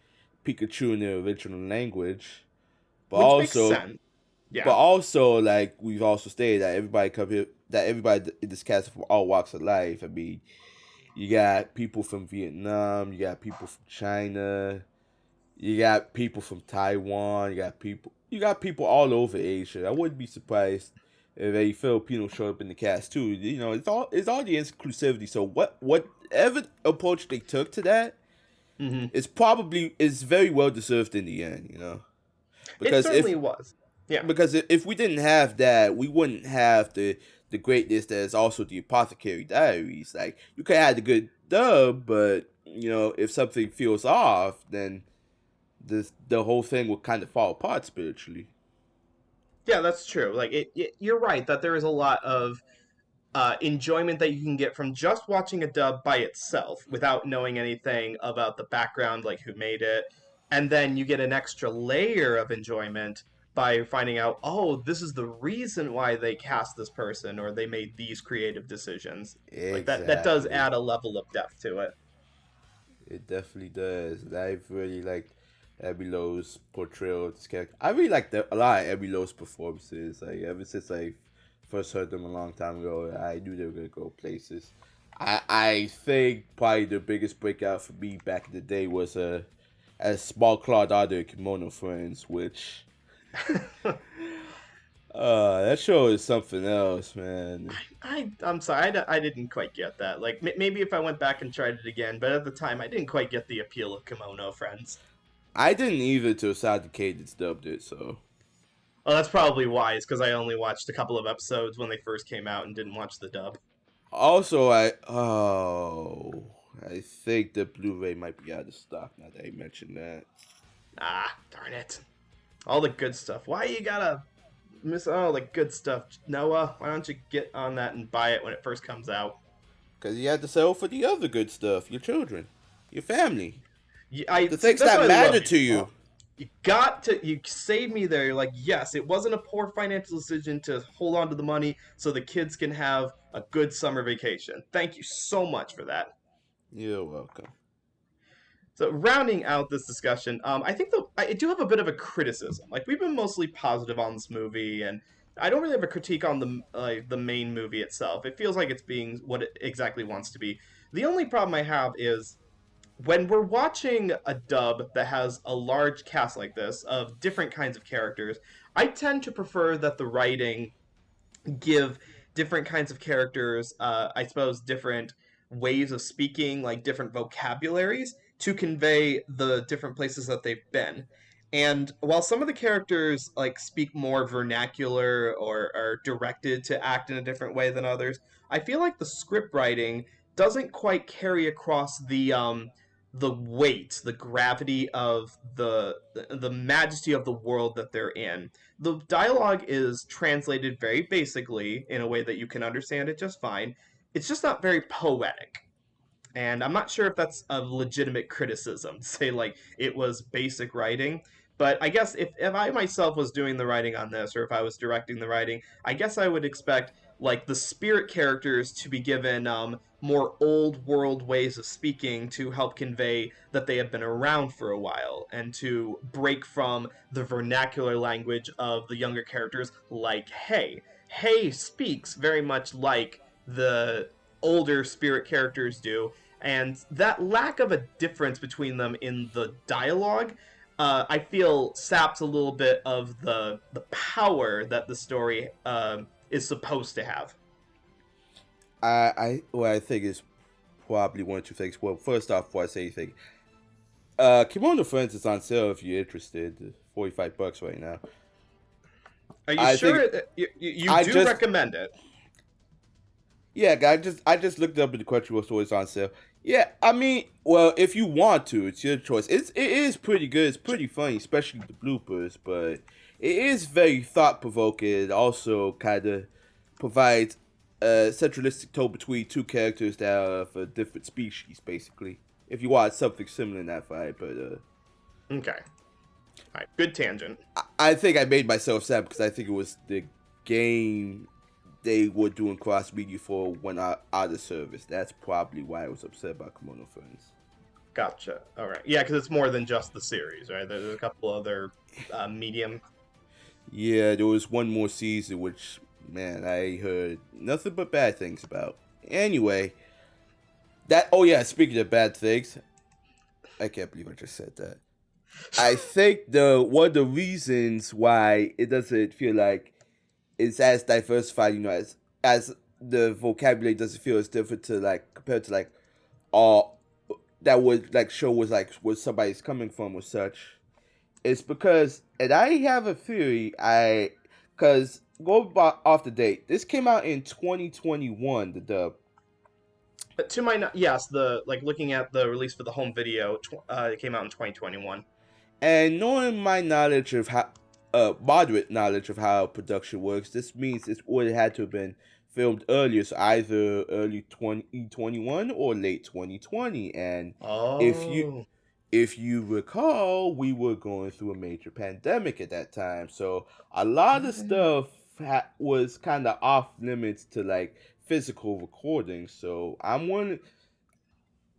Pikachu in the original language. But Which makes also, sense. but Yeah. also, like we've also stated that everybody in this cast from all walks of life. I mean, you got people from Vietnam, you got people from China, you got people from Taiwan, you got people all over Asia. I wouldn't be surprised if a Filipino showed up in the cast too. You know, it's all the inclusivity. So whatever approach they took to that Hmm. is very well deserved in the end. You know, It because if certainly was. Yeah. because if we didn't have that, we wouldn't have the greatness that is also the Apothecary Diaries. Like you could have the good dub, but if something feels off, then the whole thing will kind of fall apart spiritually. Yeah, that's true. Like you're right that there is a lot of enjoyment that you can get from just watching a dub by itself without knowing anything about the background, like who made it. And then you get an extra layer of enjoyment by finding out, oh, this is the reason why they cast this person or they made these creative decisions. Like that does Exactly. add a level of depth to it. It definitely does. And I've really liked Abby Lowe's portrayal of this character. I really like a lot of Abby Lowe's performances. Like ever since I first heard them a long time ago, I knew they were gonna go places. I think probably the biggest breakout for me back in the day was as Small Clawed Otter Kimono Friends, which That show is something else, man. I'm sorry, I didn't quite get that. Like, maybe if I went back and tried it again, but at the time, I didn't quite get the appeal of Kimono Friends. I didn't either till Side Cadence dubbed it, so. Oh, that's probably why. It's because I only watched a couple of episodes when they first came out and didn't watch the dub. Also, I think the Blu-ray might be out of stock now that I mentioned that. Ah, darn it. All the good stuff. Why you gotta miss all the good stuff? Noah, why don't you get on that and buy it when it first comes out? Because you have to sell for the other good stuff, your children, your family. The things that's that what I matter love to you. You saved me there. You're like, yes, it wasn't a poor financial decision to hold on to the money so the kids can have a good summer vacation. Thank you so much for that. You're welcome. So rounding out this discussion, I think I do have a bit of a criticism. Like, we've been mostly positive on this movie, and I don't really have a critique on the main movie itself. It feels like it's being what it exactly wants to be. The only problem I have is when we're watching a dub that has a large cast like this of different kinds of characters, I tend to prefer that the writing give different kinds of characters, I suppose, different ways of speaking, like different vocabularies, to convey the different places that they've been. And while some of the characters like speak more vernacular or are directed to act in a different way than others, I feel like the script writing doesn't quite carry across the weight, the gravity of the majesty of the world that they're in. The dialogue is translated very basically in a way that you can understand it just fine. It's just not very poetic. And I'm not sure if that's a legitimate criticism to say, like, it was basic writing. But I guess if I myself was doing the writing on this, or if I was directing the writing, I guess I would expect, like, the spirit characters to be given more old world ways of speaking to help convey that they have been around for a while, and to break from the vernacular language of the younger characters, like Hei. Hei speaks very much like the older spirit characters do, and that lack of a difference between them in the dialogue, I feel saps a little bit of the power that the story is supposed to have. What I think is probably one or two things. Well, first off, before I say anything, Kimono Friends is on sale if you're interested. $45 right now. Are you sure you do recommend it? Yeah, I just looked up at the Crunchyroll store. It's on sale. Yeah, I mean, well, if you want to, it's your choice. It is pretty good. It's pretty funny, especially the bloopers. But it is very thought provoking. It also kind of provides a centralistic tone between two characters that are of a different species, basically. If you want something similar in that vibe, but okay, all right, good tangent. I think I made myself sad because I think it was the game they were doing cross media for when out of service. That's probably why I was upset about Kimono Friends. Gotcha. All right. Yeah, because it's more than just the series, right? There's a couple other medium. Yeah, there was one more season, which, man, I heard nothing but bad things about. Anyway, oh yeah, speaking of bad things, I can't believe I just said that. I think one of the reasons why it doesn't feel like it's as diversified, as the vocabulary doesn't feel as different to like compared to like all that would like show was like where somebody's coming from or such. It's because, and I have a theory, because go off the date, this came out in 2021, the dub. But to my yes, looking at the release for the home video, it came out in 2021. And knowing my knowledge of how moderate knowledge of how production works, this means it would have had to have been filmed earlier, so either early 2021 or late 2020. And if you recall, we were going through a major pandemic at that time, so a lot of stuff was kind of off limits to like physical recording. So I'm wondering,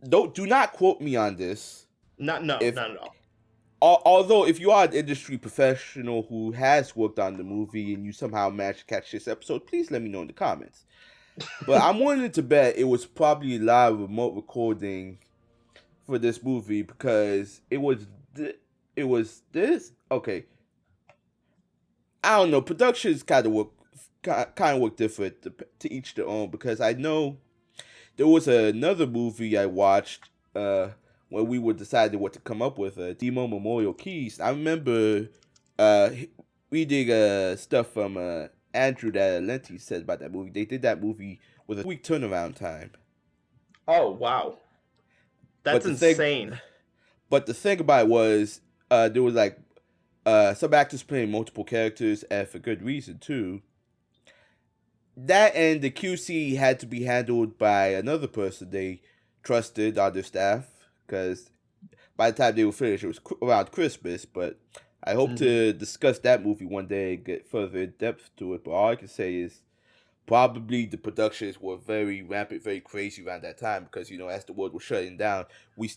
do not quote me on this. Not at all. Although, if you are an industry professional who has worked on the movie and you somehow managed to catch this episode, please let me know in the comments. But I'm willing to bet it was probably a lot of remote recording for this movie, because it was this. Okay. I don't know. Productions kind of work different to each their own, because I know there was another movie I watched when we were deciding what to come up with, Demo Memorial Keys. I remember uh, reading stuff from Andrew that Lenti said about that movie. They did that movie with a 2-week turnaround time. Oh wow, But that's the thing, insane. but the thing about it was, there was like some actors playing multiple characters, and for good reason too. That and the QC had to be handled by another person they trusted on their staff, because by the time they were finished, it was around Christmas. But I hope Hmm. to discuss that movie one day and get further in depth to it. But all I can say is probably the productions were very rampant, very crazy around that time, because as the world was shutting down, we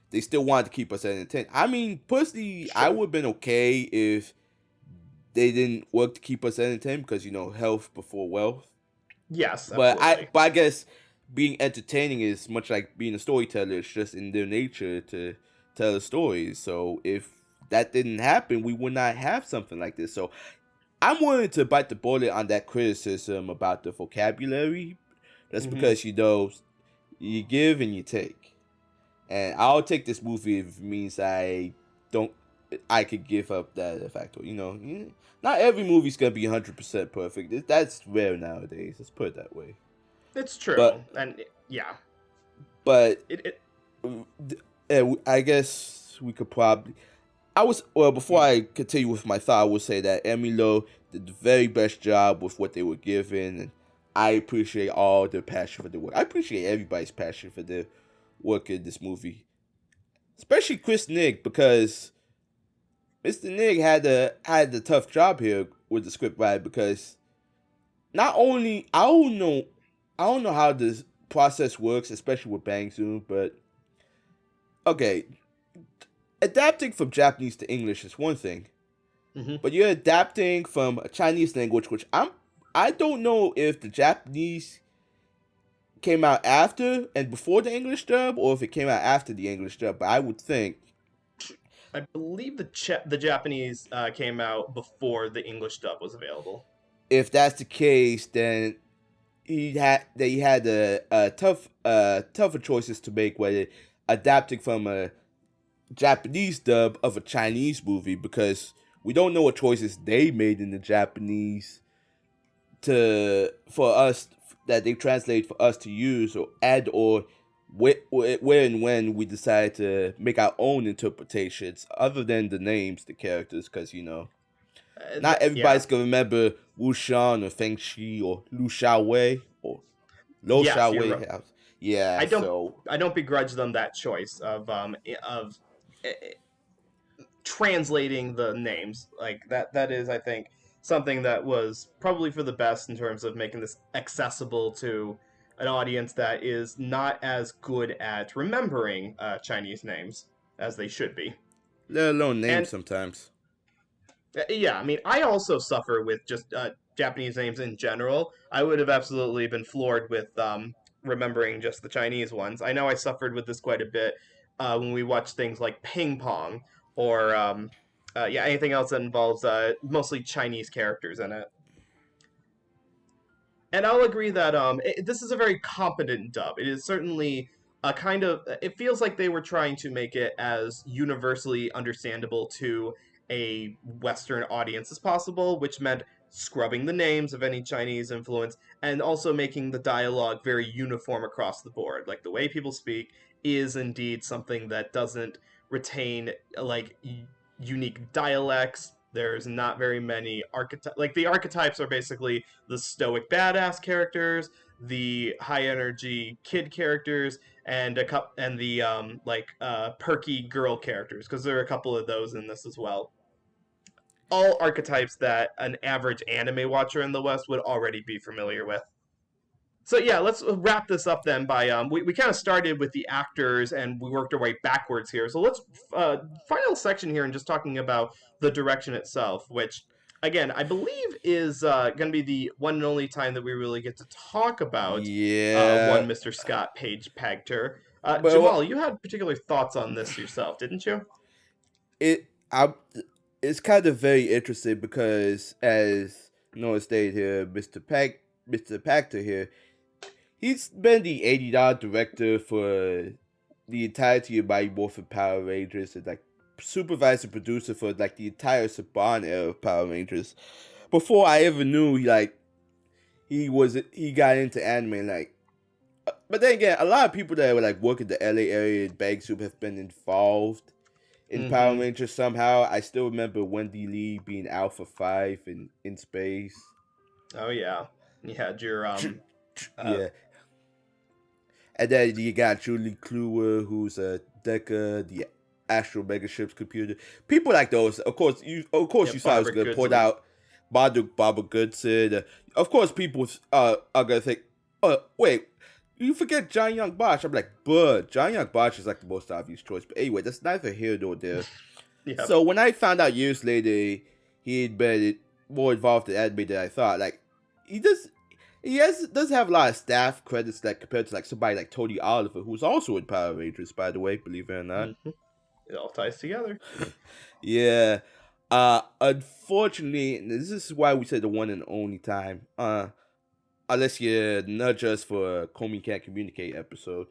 they still wanted to keep us entertained. I mean, personally, I Sure. would have been okay if they didn't work to keep us entertained, because health before wealth. Yes, But I absolutely. but I guess being entertaining is much like being a storyteller. It's just in their nature to tell the stories. So if that didn't happen, we would not have something like this. So I'm willing to bite the bullet on that criticism about the vocabulary. That's Hmm. because you give and you take. And I'll take this movie if it means don't I could give up that factor. Not every movie's gonna be 100% perfect. That's rare nowadays. Let's put it that way. It's But true, and yeah, but it I guess we could probably. Before I continue with my thought, I would say that Emilio did the very best job with what they were given, and I appreciate all their passion for the work. I appreciate everybody's passion for their work in this movie, especially Chris Nick, because Mr. Nick had a tough job here with the script writer, because not only I don't know how this process works, especially with Bang Zoom, but okay, adapting from Japanese to English is one thing, hmm but you're adapting from a Chinese language, which I don't know if the Japanese came out after and before the English dub, or if it came out after the English dub. But I would think I believe the Japanese came out before the English dub was available. if that's the case, then he had tougher choices to make, whether adapting from a Japanese dub of a Chinese movie, because we don't know what choices they made in the Japanese to for us that they translate for us to use or add, or where and when we decide to make our own interpretations other than the names, the characters, because not Yeah. everybody's gonna remember Wu Shan or Feng Shi or Lu Xiaowei or Lo Yes, you're right. Xiaowei. Yeah, I don't so I don't begrudge them that choice of translating the names like that. That is, I think, something that was probably for the best in terms of making this accessible to an audience that is not as good at remembering Chinese names as they should be. let alone names And sometimes. yeah, I mean, I also suffer with just Japanese names in general. I would have absolutely been floored with remembering just the Chinese ones. I know I suffered with this quite a bit when we watched things like Ping Pong or yeah, anything else that involves mostly Chinese characters in it. And I'll agree that this is a very competent dub. It is certainly a kind of. It feels like they were trying to make it as universally understandable to a Western audience as possible, which meant scrubbing the names of any Chinese influence and also making the dialogue very uniform across the board. Like the way people speak is indeed something that doesn't retain unique dialects. There's not very many archetypes. Like the archetypes are basically the stoic badass characters, the high energy kid characters, and the perky girl characters, because there are a couple of those in this as well. All archetypes that an average anime watcher in the West would already be familiar with. So yeah, let's wrap this up then by we kind of started with the actors and we worked our way backwards here. So let's final section here and just talking about the direction itself, which again I believe is going to be the one and only time that we really get to talk about one Yeah, Mr. Scott Page Pagter. but Jamal, you had particular thoughts on this yourself, didn't you? it I it's kind of very interesting because, as Noah stated here, Mr. Pactor here, he's been the $80 director for the entirety of Mighty Morphin Power Rangers and like supervisor producer for like the entire Saban era of Power Rangers. Before I ever knew he got into anime, like, but then again, a lot of people that were like work in the LA area in Bang Soup have been involved in Power Rangers somehow. I still remember Wendy Lee being Alpha 5 in space. Oh yeah, you had your yeah. And then you got Julie Kluwer, who's a Deca, the Astro Mega Ships computer. People like those. Of course, you saw I was gonna point out Barbara Goodson. Of course, people are gonna think, oh wait, you forget John Young Bosch. I'm like, but John Young Bosch is like the most obvious choice. But anyway, that's neither here nor there. Yep. So when I found out years later he had been more involved in anime than I thought, like he does have a lot of staff credits that compared to like somebody like Tony Oliver, who's also in Power Rangers, by the way, believe it or not. It all ties together. Yeah. Unfortunately, and this is why we said the one and only time. Unless you nudge us for a Comey Can't Communicate episode.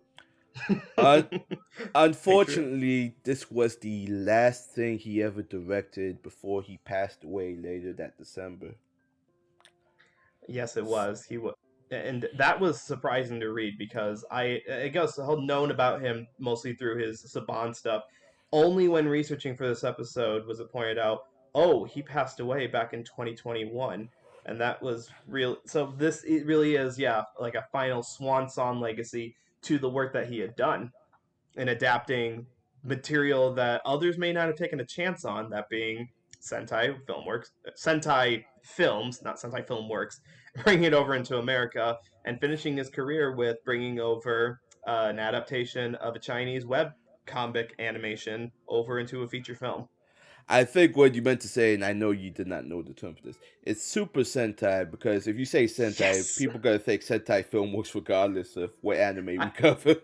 Unfortunately, this was the last thing he ever directed before he passed away later that December. Yes, it was. He was, and that was surprising to read because I guess I've known about him mostly through his Saban stuff. Only when researching for this episode was it pointed out, oh, he passed away back in 2021, and that was real. So it really is, yeah, like a final swan song legacy to the work that he had done in adapting material that others may not have taken a chance on. That being Sentai Films, not Sentai Filmworks, bringing it over into America and finishing his career with bringing over an adaptation of a Chinese web comic animation over into a feature film. I think what you meant to say, and I know you did not know the term for this, it's Super Sentai, because if you say Sentai, yes, people are going to think Sentai Filmworks regardless of what anime we cover.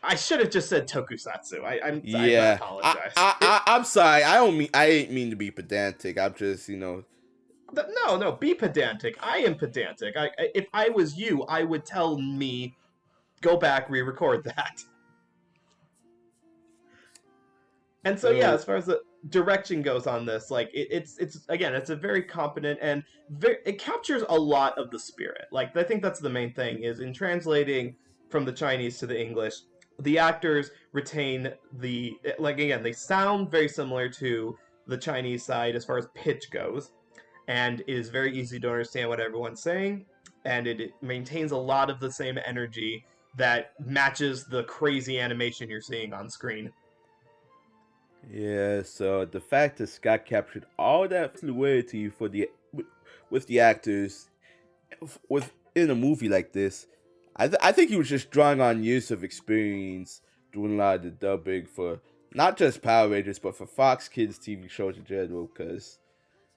I should have just said Tokusatsu. I apologize. I'm sorry. I ain't mean to be pedantic. I'm just, No, be pedantic. I am pedantic. If I was you, I would tell me, go back, re-record that. And so, yeah, as far as the direction goes on this, like, it's a very competent and it captures a lot of the spirit. Like, I think that's the main thing, is in translating from the Chinese to the English, the actors retain they sound very similar to the Chinese side as far as pitch goes, and it is very easy to understand what everyone's saying, and it maintains a lot of the same energy that matches the crazy animation you're seeing on screen. Yeah, so the fact that Scott captured all that fluidity with the actors in a movie like this, I think he was just drawing on years of experience doing a lot of the dubbing for not just Power Rangers, but for Fox Kids TV shows in general, because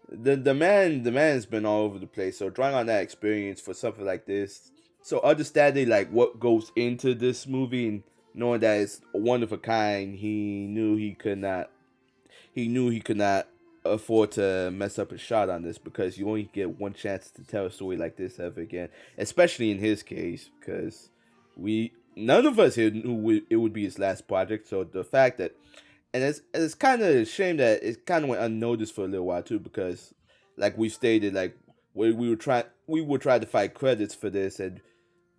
the man's been all over the place. So drawing on that experience for something like this, so understanding like what goes into this movie and knowing that it's one of a kind, he knew he could not afford to mess up his shot on this, because you only get one chance to tell a story like this ever again, especially in his case, because none of us here knew it would be his last project. So the fact that, and it's kind of a shame that it kind of went unnoticed for a little while too, because like we stated, like we were trying to find credits for this, and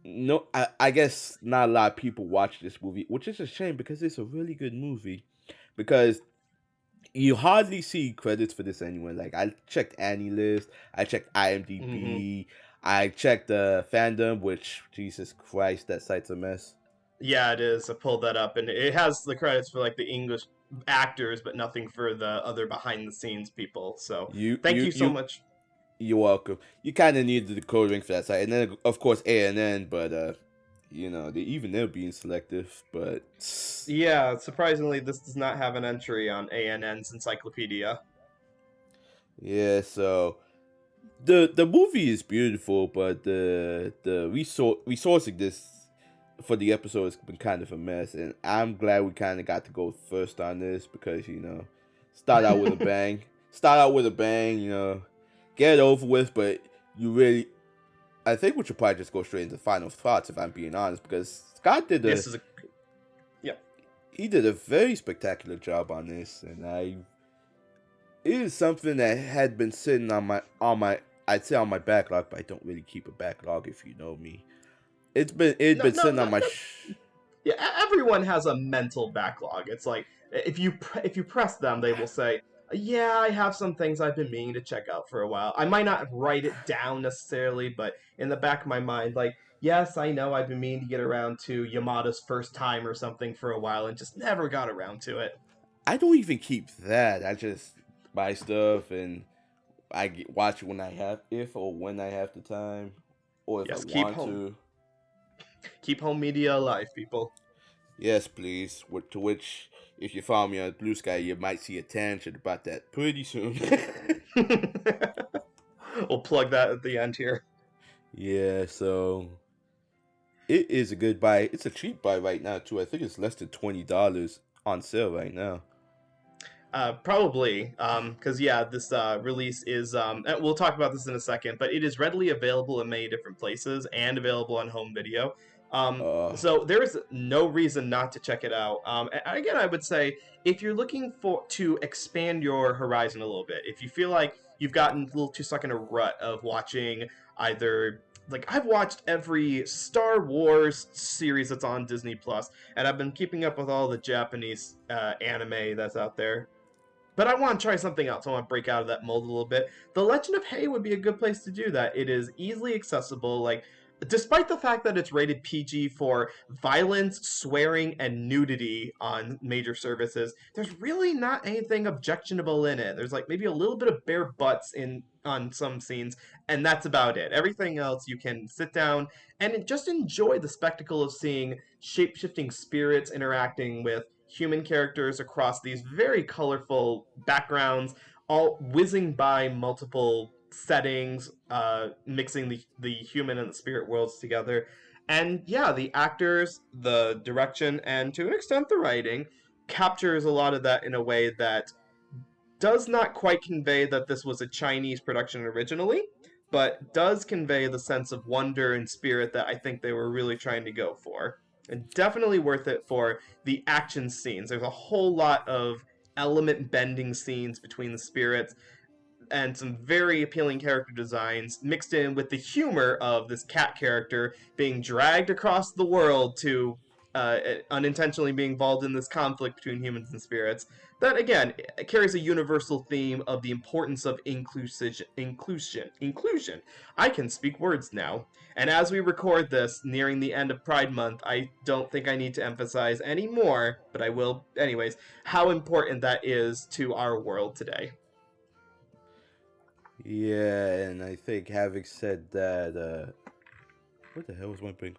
no, I guess not a lot of people watch this movie, which is a shame because it's a really good movie. Because you hardly see credits for this anywhere. Like, I checked AniList, I checked IMDb, I checked the fandom, which, Jesus Christ, that site's a mess. Yeah, it is. I pulled that up, and it has the credits for like the English actors, but nothing for the other behind-the-scenes people. So thank you so much. You're welcome. You kind of need the coding for that site, and then of course ANN, but they're being selective. But yeah, surprisingly, this does not have an entry on ANN's encyclopedia. Yeah, so the movie is beautiful, but the resourcing this for the episode has been kind of a mess, and I'm glad we kind of got to go first on this because start out with a bang. start out with a bang, you know, get it over with. But you really, I think we should probably just go straight into final thoughts if I'm being honest, because Scott This is a yeah. he did a very spectacular job on this, and it is something that had been sitting on my I'd say on my backlog, but I don't really keep a backlog if you know me. It's been sitting on my. Yeah, everyone has a mental backlog. It's like if you press them, they will say, "Yeah, I have some things I've been meaning to check out for a while." I might not write it down necessarily, but in the back of my mind, like, yes, I know I've been meaning to get around to Yamada's first time or something for a while, and just never got around to it. I don't even keep that. I just buy stuff and watch it when I have, if or when I have the time, or if Yes, I want to. Keep home media alive, people. Yes, please. To which, if you follow me on Blue Sky, you might see a tangent about that pretty soon. We'll plug that at the end here. Yeah, so it is a good buy. It's a cheap buy right now too. I think it's less than $20 on sale right now. Probably, because yeah, this release is. We'll talk about this in a second, but it is readily available in many different places and available on home video. So there is no reason not to check it out. And again, I would say if you're looking to expand your horizon a little bit, if you feel like you've gotten a little too stuck in a rut of watching either. Like, I've watched every Star Wars series that's on Disney Plus, and I've been keeping up with all the Japanese anime that's out there. But I want to try something else. I want to break out of that mold a little bit. The Legend of Hei would be a good place to do that. It is easily accessible. Like, despite the fact that it's rated PG for violence, swearing, and nudity on major services, there's really not anything objectionable in it. There's like maybe a little bit of bare butts on some scenes, and that's about it. Everything else you can sit down and just enjoy the spectacle of seeing shape-shifting spirits interacting with human characters across these very colorful backgrounds, all whizzing by multiple settings, mixing the human and the spirit worlds together. And yeah, the actors, the direction, and to an extent the writing captures a lot of that in a way that does not quite convey that this was a Chinese production originally, but does convey the sense of wonder and spirit that I think they were really trying to go for. And definitely worth it for the action scenes. There's a whole lot of element bending scenes between the spirits and some very appealing character designs mixed in with the humor of this cat character being dragged across the world to unintentionally being involved in this conflict between humans and spirits. That again carries a universal theme of the importance of inclusion. I can speak words now. And as we record this, nearing the end of Pride Month, I don't think I need to emphasize any more, but I will anyways, how important that is to our world today. Yeah, and I think having said that, what the hell was one thing?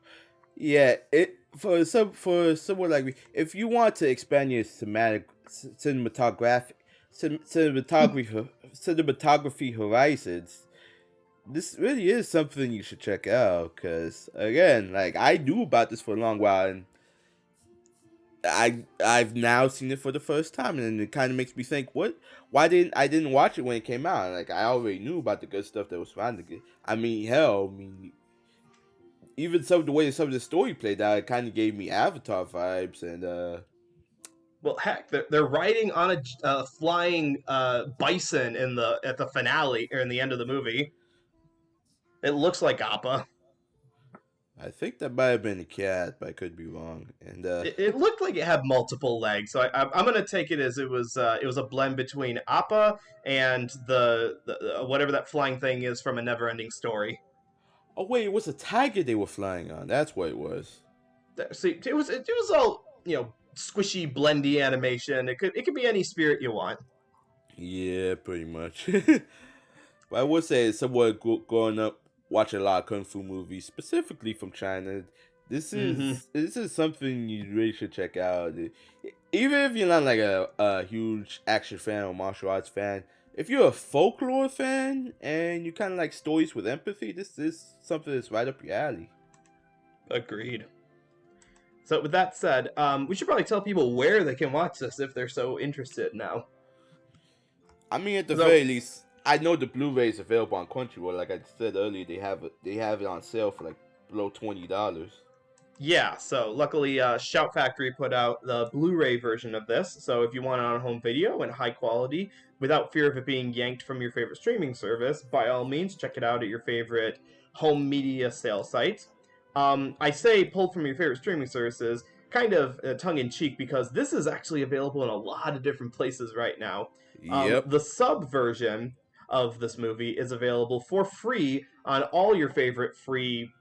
Yeah, it for someone like me, if you want to expand your cinematography horizons, this really is something you should check out. Cause again, like I knew about this for a long while, and I've now seen it for the first time, and it kind of makes me think, why didn't I watch it when it came out? Like I already knew about the good stuff that was found. I mean, hell, even some of the story played out, it kind of gave me Avatar vibes, and well, heck, they're riding on a flying bison at the finale or in the end of the movie. It looks like Appa. I think that might have been a cat, but I could be wrong. And it looked like it had multiple legs, so I'm gonna take it as it was a blend between Appa and the whatever that flying thing is from A Never-Ending Story. Oh wait, it was a tiger they were flying on. That's what it was. See, it was all squishy, blendy animation. It could be any spirit you want. Yeah, pretty much. But I would say, someone growing up watching a lot of kung fu movies, specifically from China, this is something you really should check out. Even if you're not like a huge action fan or martial arts fan, if you're a folklore fan and you kind of like stories with empathy, this is something that's right up your alley. Agreed. So with that said, we should probably tell people where they can watch this if they're so interested now. I mean, at the So, very least, I know the Blu-ray is available on Crunchyroll. Like I said earlier, they have it on sale for like below $20. yeah, so luckily Shout Factory put out the Blu-ray version of this, so if you want it on home video and high quality, without fear of it being yanked from your favorite streaming service, by all means, check it out at your favorite home media sale site. I say pulled from your favorite streaming services, kind of tongue-in-cheek, because this is actually available in a lot of different places right now. Yep. The sub version of this movie is available for free on all your favorite free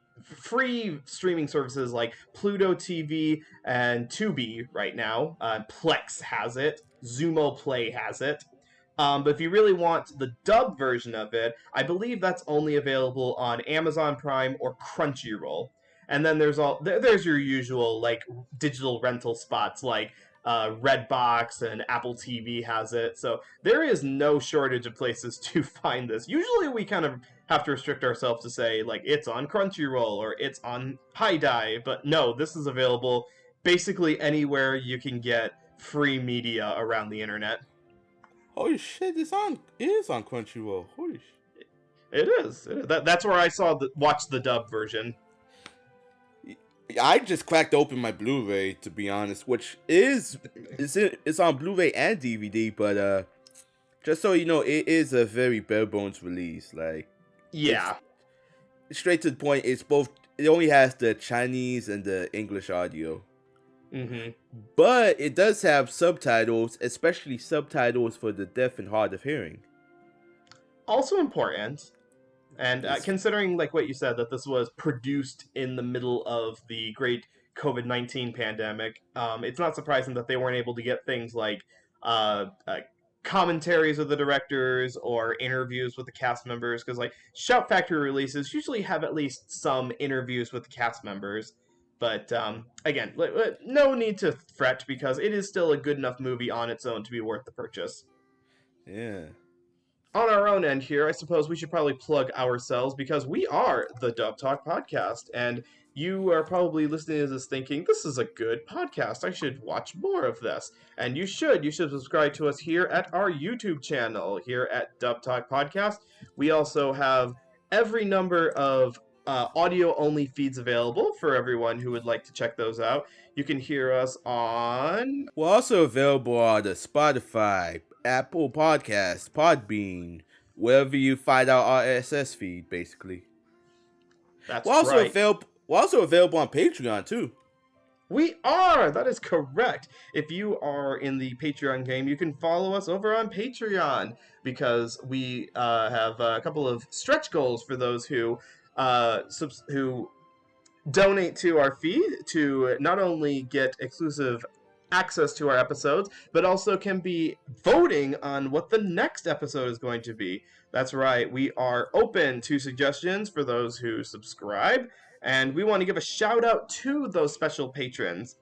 streaming services like Pluto TV and Tubi right now. Plex has it. Zumo Play has it. But if you really want the dub version of it, I believe that's only available on Amazon Prime or Crunchyroll. And then there's your usual like digital rental spots like Redbox and Apple TV has it. So there is no shortage of places to find this. Usually we kind of have to restrict ourselves to say like it's on Crunchyroll or it's on HiDive, but no, this is available basically anywhere you can get free media around the internet. Holy shit! It is on Crunchyroll. Holy shit! It is. That's where I watched the dub version. I just cracked open my Blu-ray, to be honest, which it's on Blu-ray and DVD, but just so you know, it is a very bare bones release. Like, yeah, straight to the point. It's both. It only has the Chinese and the English audio. Mm-hmm. But it does have subtitles, especially subtitles for the deaf and hard of hearing. Also important. And considering, like what you said, that this was produced in the middle of the great COVID-19 pandemic, it's not surprising that they weren't able to get things like commentaries of the directors or interviews with the cast members, because like Shout Factory releases usually have at least some interviews with the cast members. But again, no need to fret because it is still a good enough movie on its own to be worth the purchase. Yeah. On our own end here, I suppose we should probably plug ourselves because we are the Dub Talk Podcast, and you are probably listening to this thinking, this is a good podcast, I should watch more of this. And you should subscribe to us here at our YouTube channel, here at Dub Talk Podcast. We also have every number of audio-only feeds available for everyone who would like to check those out. You can hear us on... We're also available on the Spotify, Apple Podcasts, Podbean, wherever you find our RSS feed, basically. That's we're also right. We're also available on Patreon, too. We are! That is correct. If you are in the Patreon game, you can follow us over on Patreon because we have a couple of stretch goals for those who donate to our feed to not only get exclusive access to our episodes, but also can be voting on what the next episode is going to be. That's right, we are open to suggestions for those who subscribe, and we want to give a shout out to those special patrons.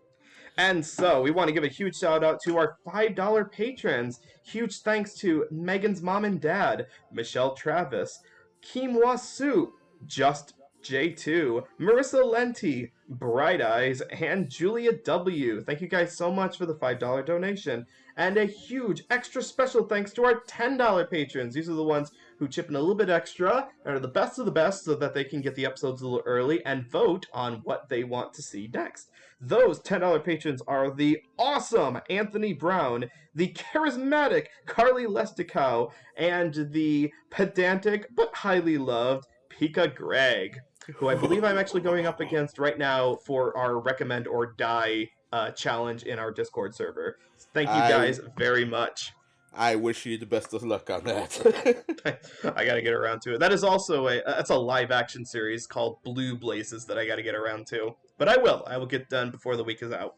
And so, we want to give a huge shout out to our $5 patrons. Huge thanks to Megan's mom and dad, Michelle Travis, Kimwa Su, Just J2, Marissa Lenti, Bright Eyes, and Julia W. Thank you guys so much for the $5 donation. And a huge extra special thanks to our $10 patrons. These are the ones who chip in a little bit extra and are the best of the best so that they can get the episodes a little early and vote on what they want to see next. Those $10 patrons are the awesome Anthony Brown, the charismatic Carly Lesticow, and the pedantic but highly loved Pika Greg, who I believe I'm actually going up against right now for our Recommend or Die challenge in our Discord server. Thank you guys very much. I wish you the best of luck on that. I gotta get around to it. That is also that's a live action series called Blue Blazes that I gotta get around to. But I will get done before the week is out.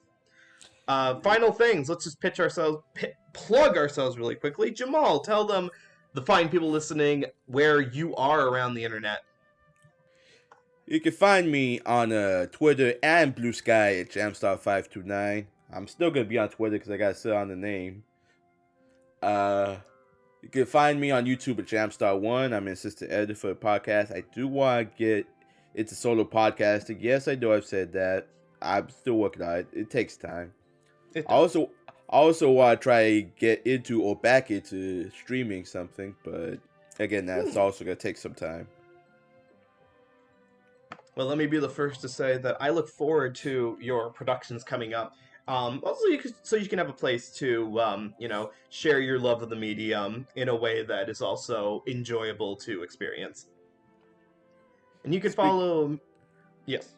Final things. Let's just plug ourselves really quickly. Jamal, tell them, the fine people listening, where you are around the internet. You can find me on Twitter and Blue Sky at Jamstar529. I'm still going to be on Twitter because I got to sit on the name. You can find me on YouTube at Jamstar1. I'm an assistant editor for the podcast. I do want to get into solo podcasting. Yes, I know I've said that. I'm still working on it. It takes time. I also I also want to try to get into or back into streaming something, but again, that's also going to take some time. Well, let me be the first to say that I look forward to your productions coming up. Also, so you can have a place to, share your love of the medium in a way that is also enjoyable to experience. And you can follow. Yes.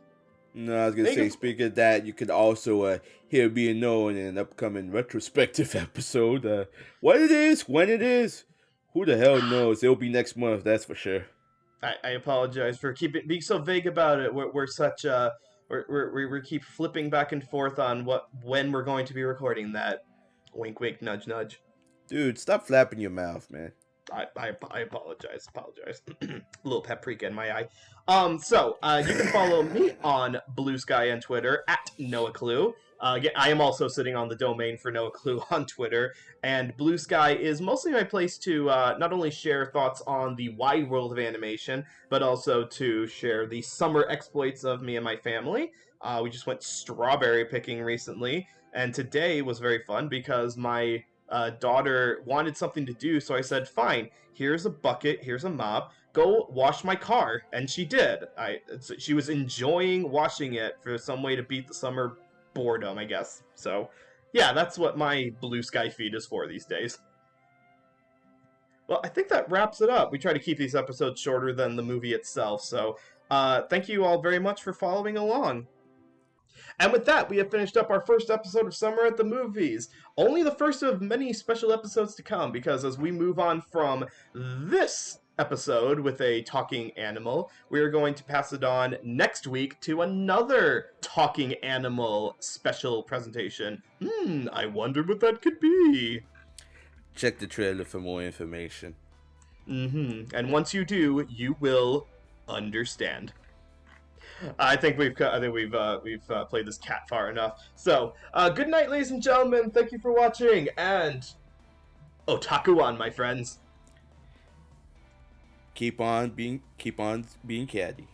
No, I was gonna say, speaking of that, you could also hear me know in an upcoming retrospective episode. What it is, when it is, who the hell knows? It'll be next month, that's for sure. I apologize for being so vague about it. We're such we keep flipping back and forth on when we're going to be recording that. Wink, wink, nudge, nudge. Dude, stop flapping your mouth, man. I apologize. A little paprika in my eye. So you can follow me on Blue Sky and Twitter at Noah Clue. I am also sitting on the domain for Noah Clue on Twitter, and Blue Sky is mostly my place to not only share thoughts on the wide world of animation, but also to share the summer exploits of me and my family. We just went strawberry picking recently, and today was very fun because my daughter wanted something to do, so I said, fine, here's a bucket, here's a mop, go wash my car. And she did. She was enjoying washing it for some way to beat the summer boredom, I guess. So, yeah, that's what my Blue Sky feed is for these days. Well, I think that wraps it up. We try to keep these episodes shorter than the movie itself, so thank you all very much for following along. And with that, we have finished up our first episode of Summer at the Movies. Only the first of many special episodes to come, because as we move on from this episode with a talking animal, we are going to pass it on next week to another talking animal special presentation. I wonder what that could be. Check the trailer for more information. And once you do, you will understand. I think we've played this cat far enough. So, good night, ladies and gentlemen. Thank you for watching, and otaku-on, my friends. Keep on being catty.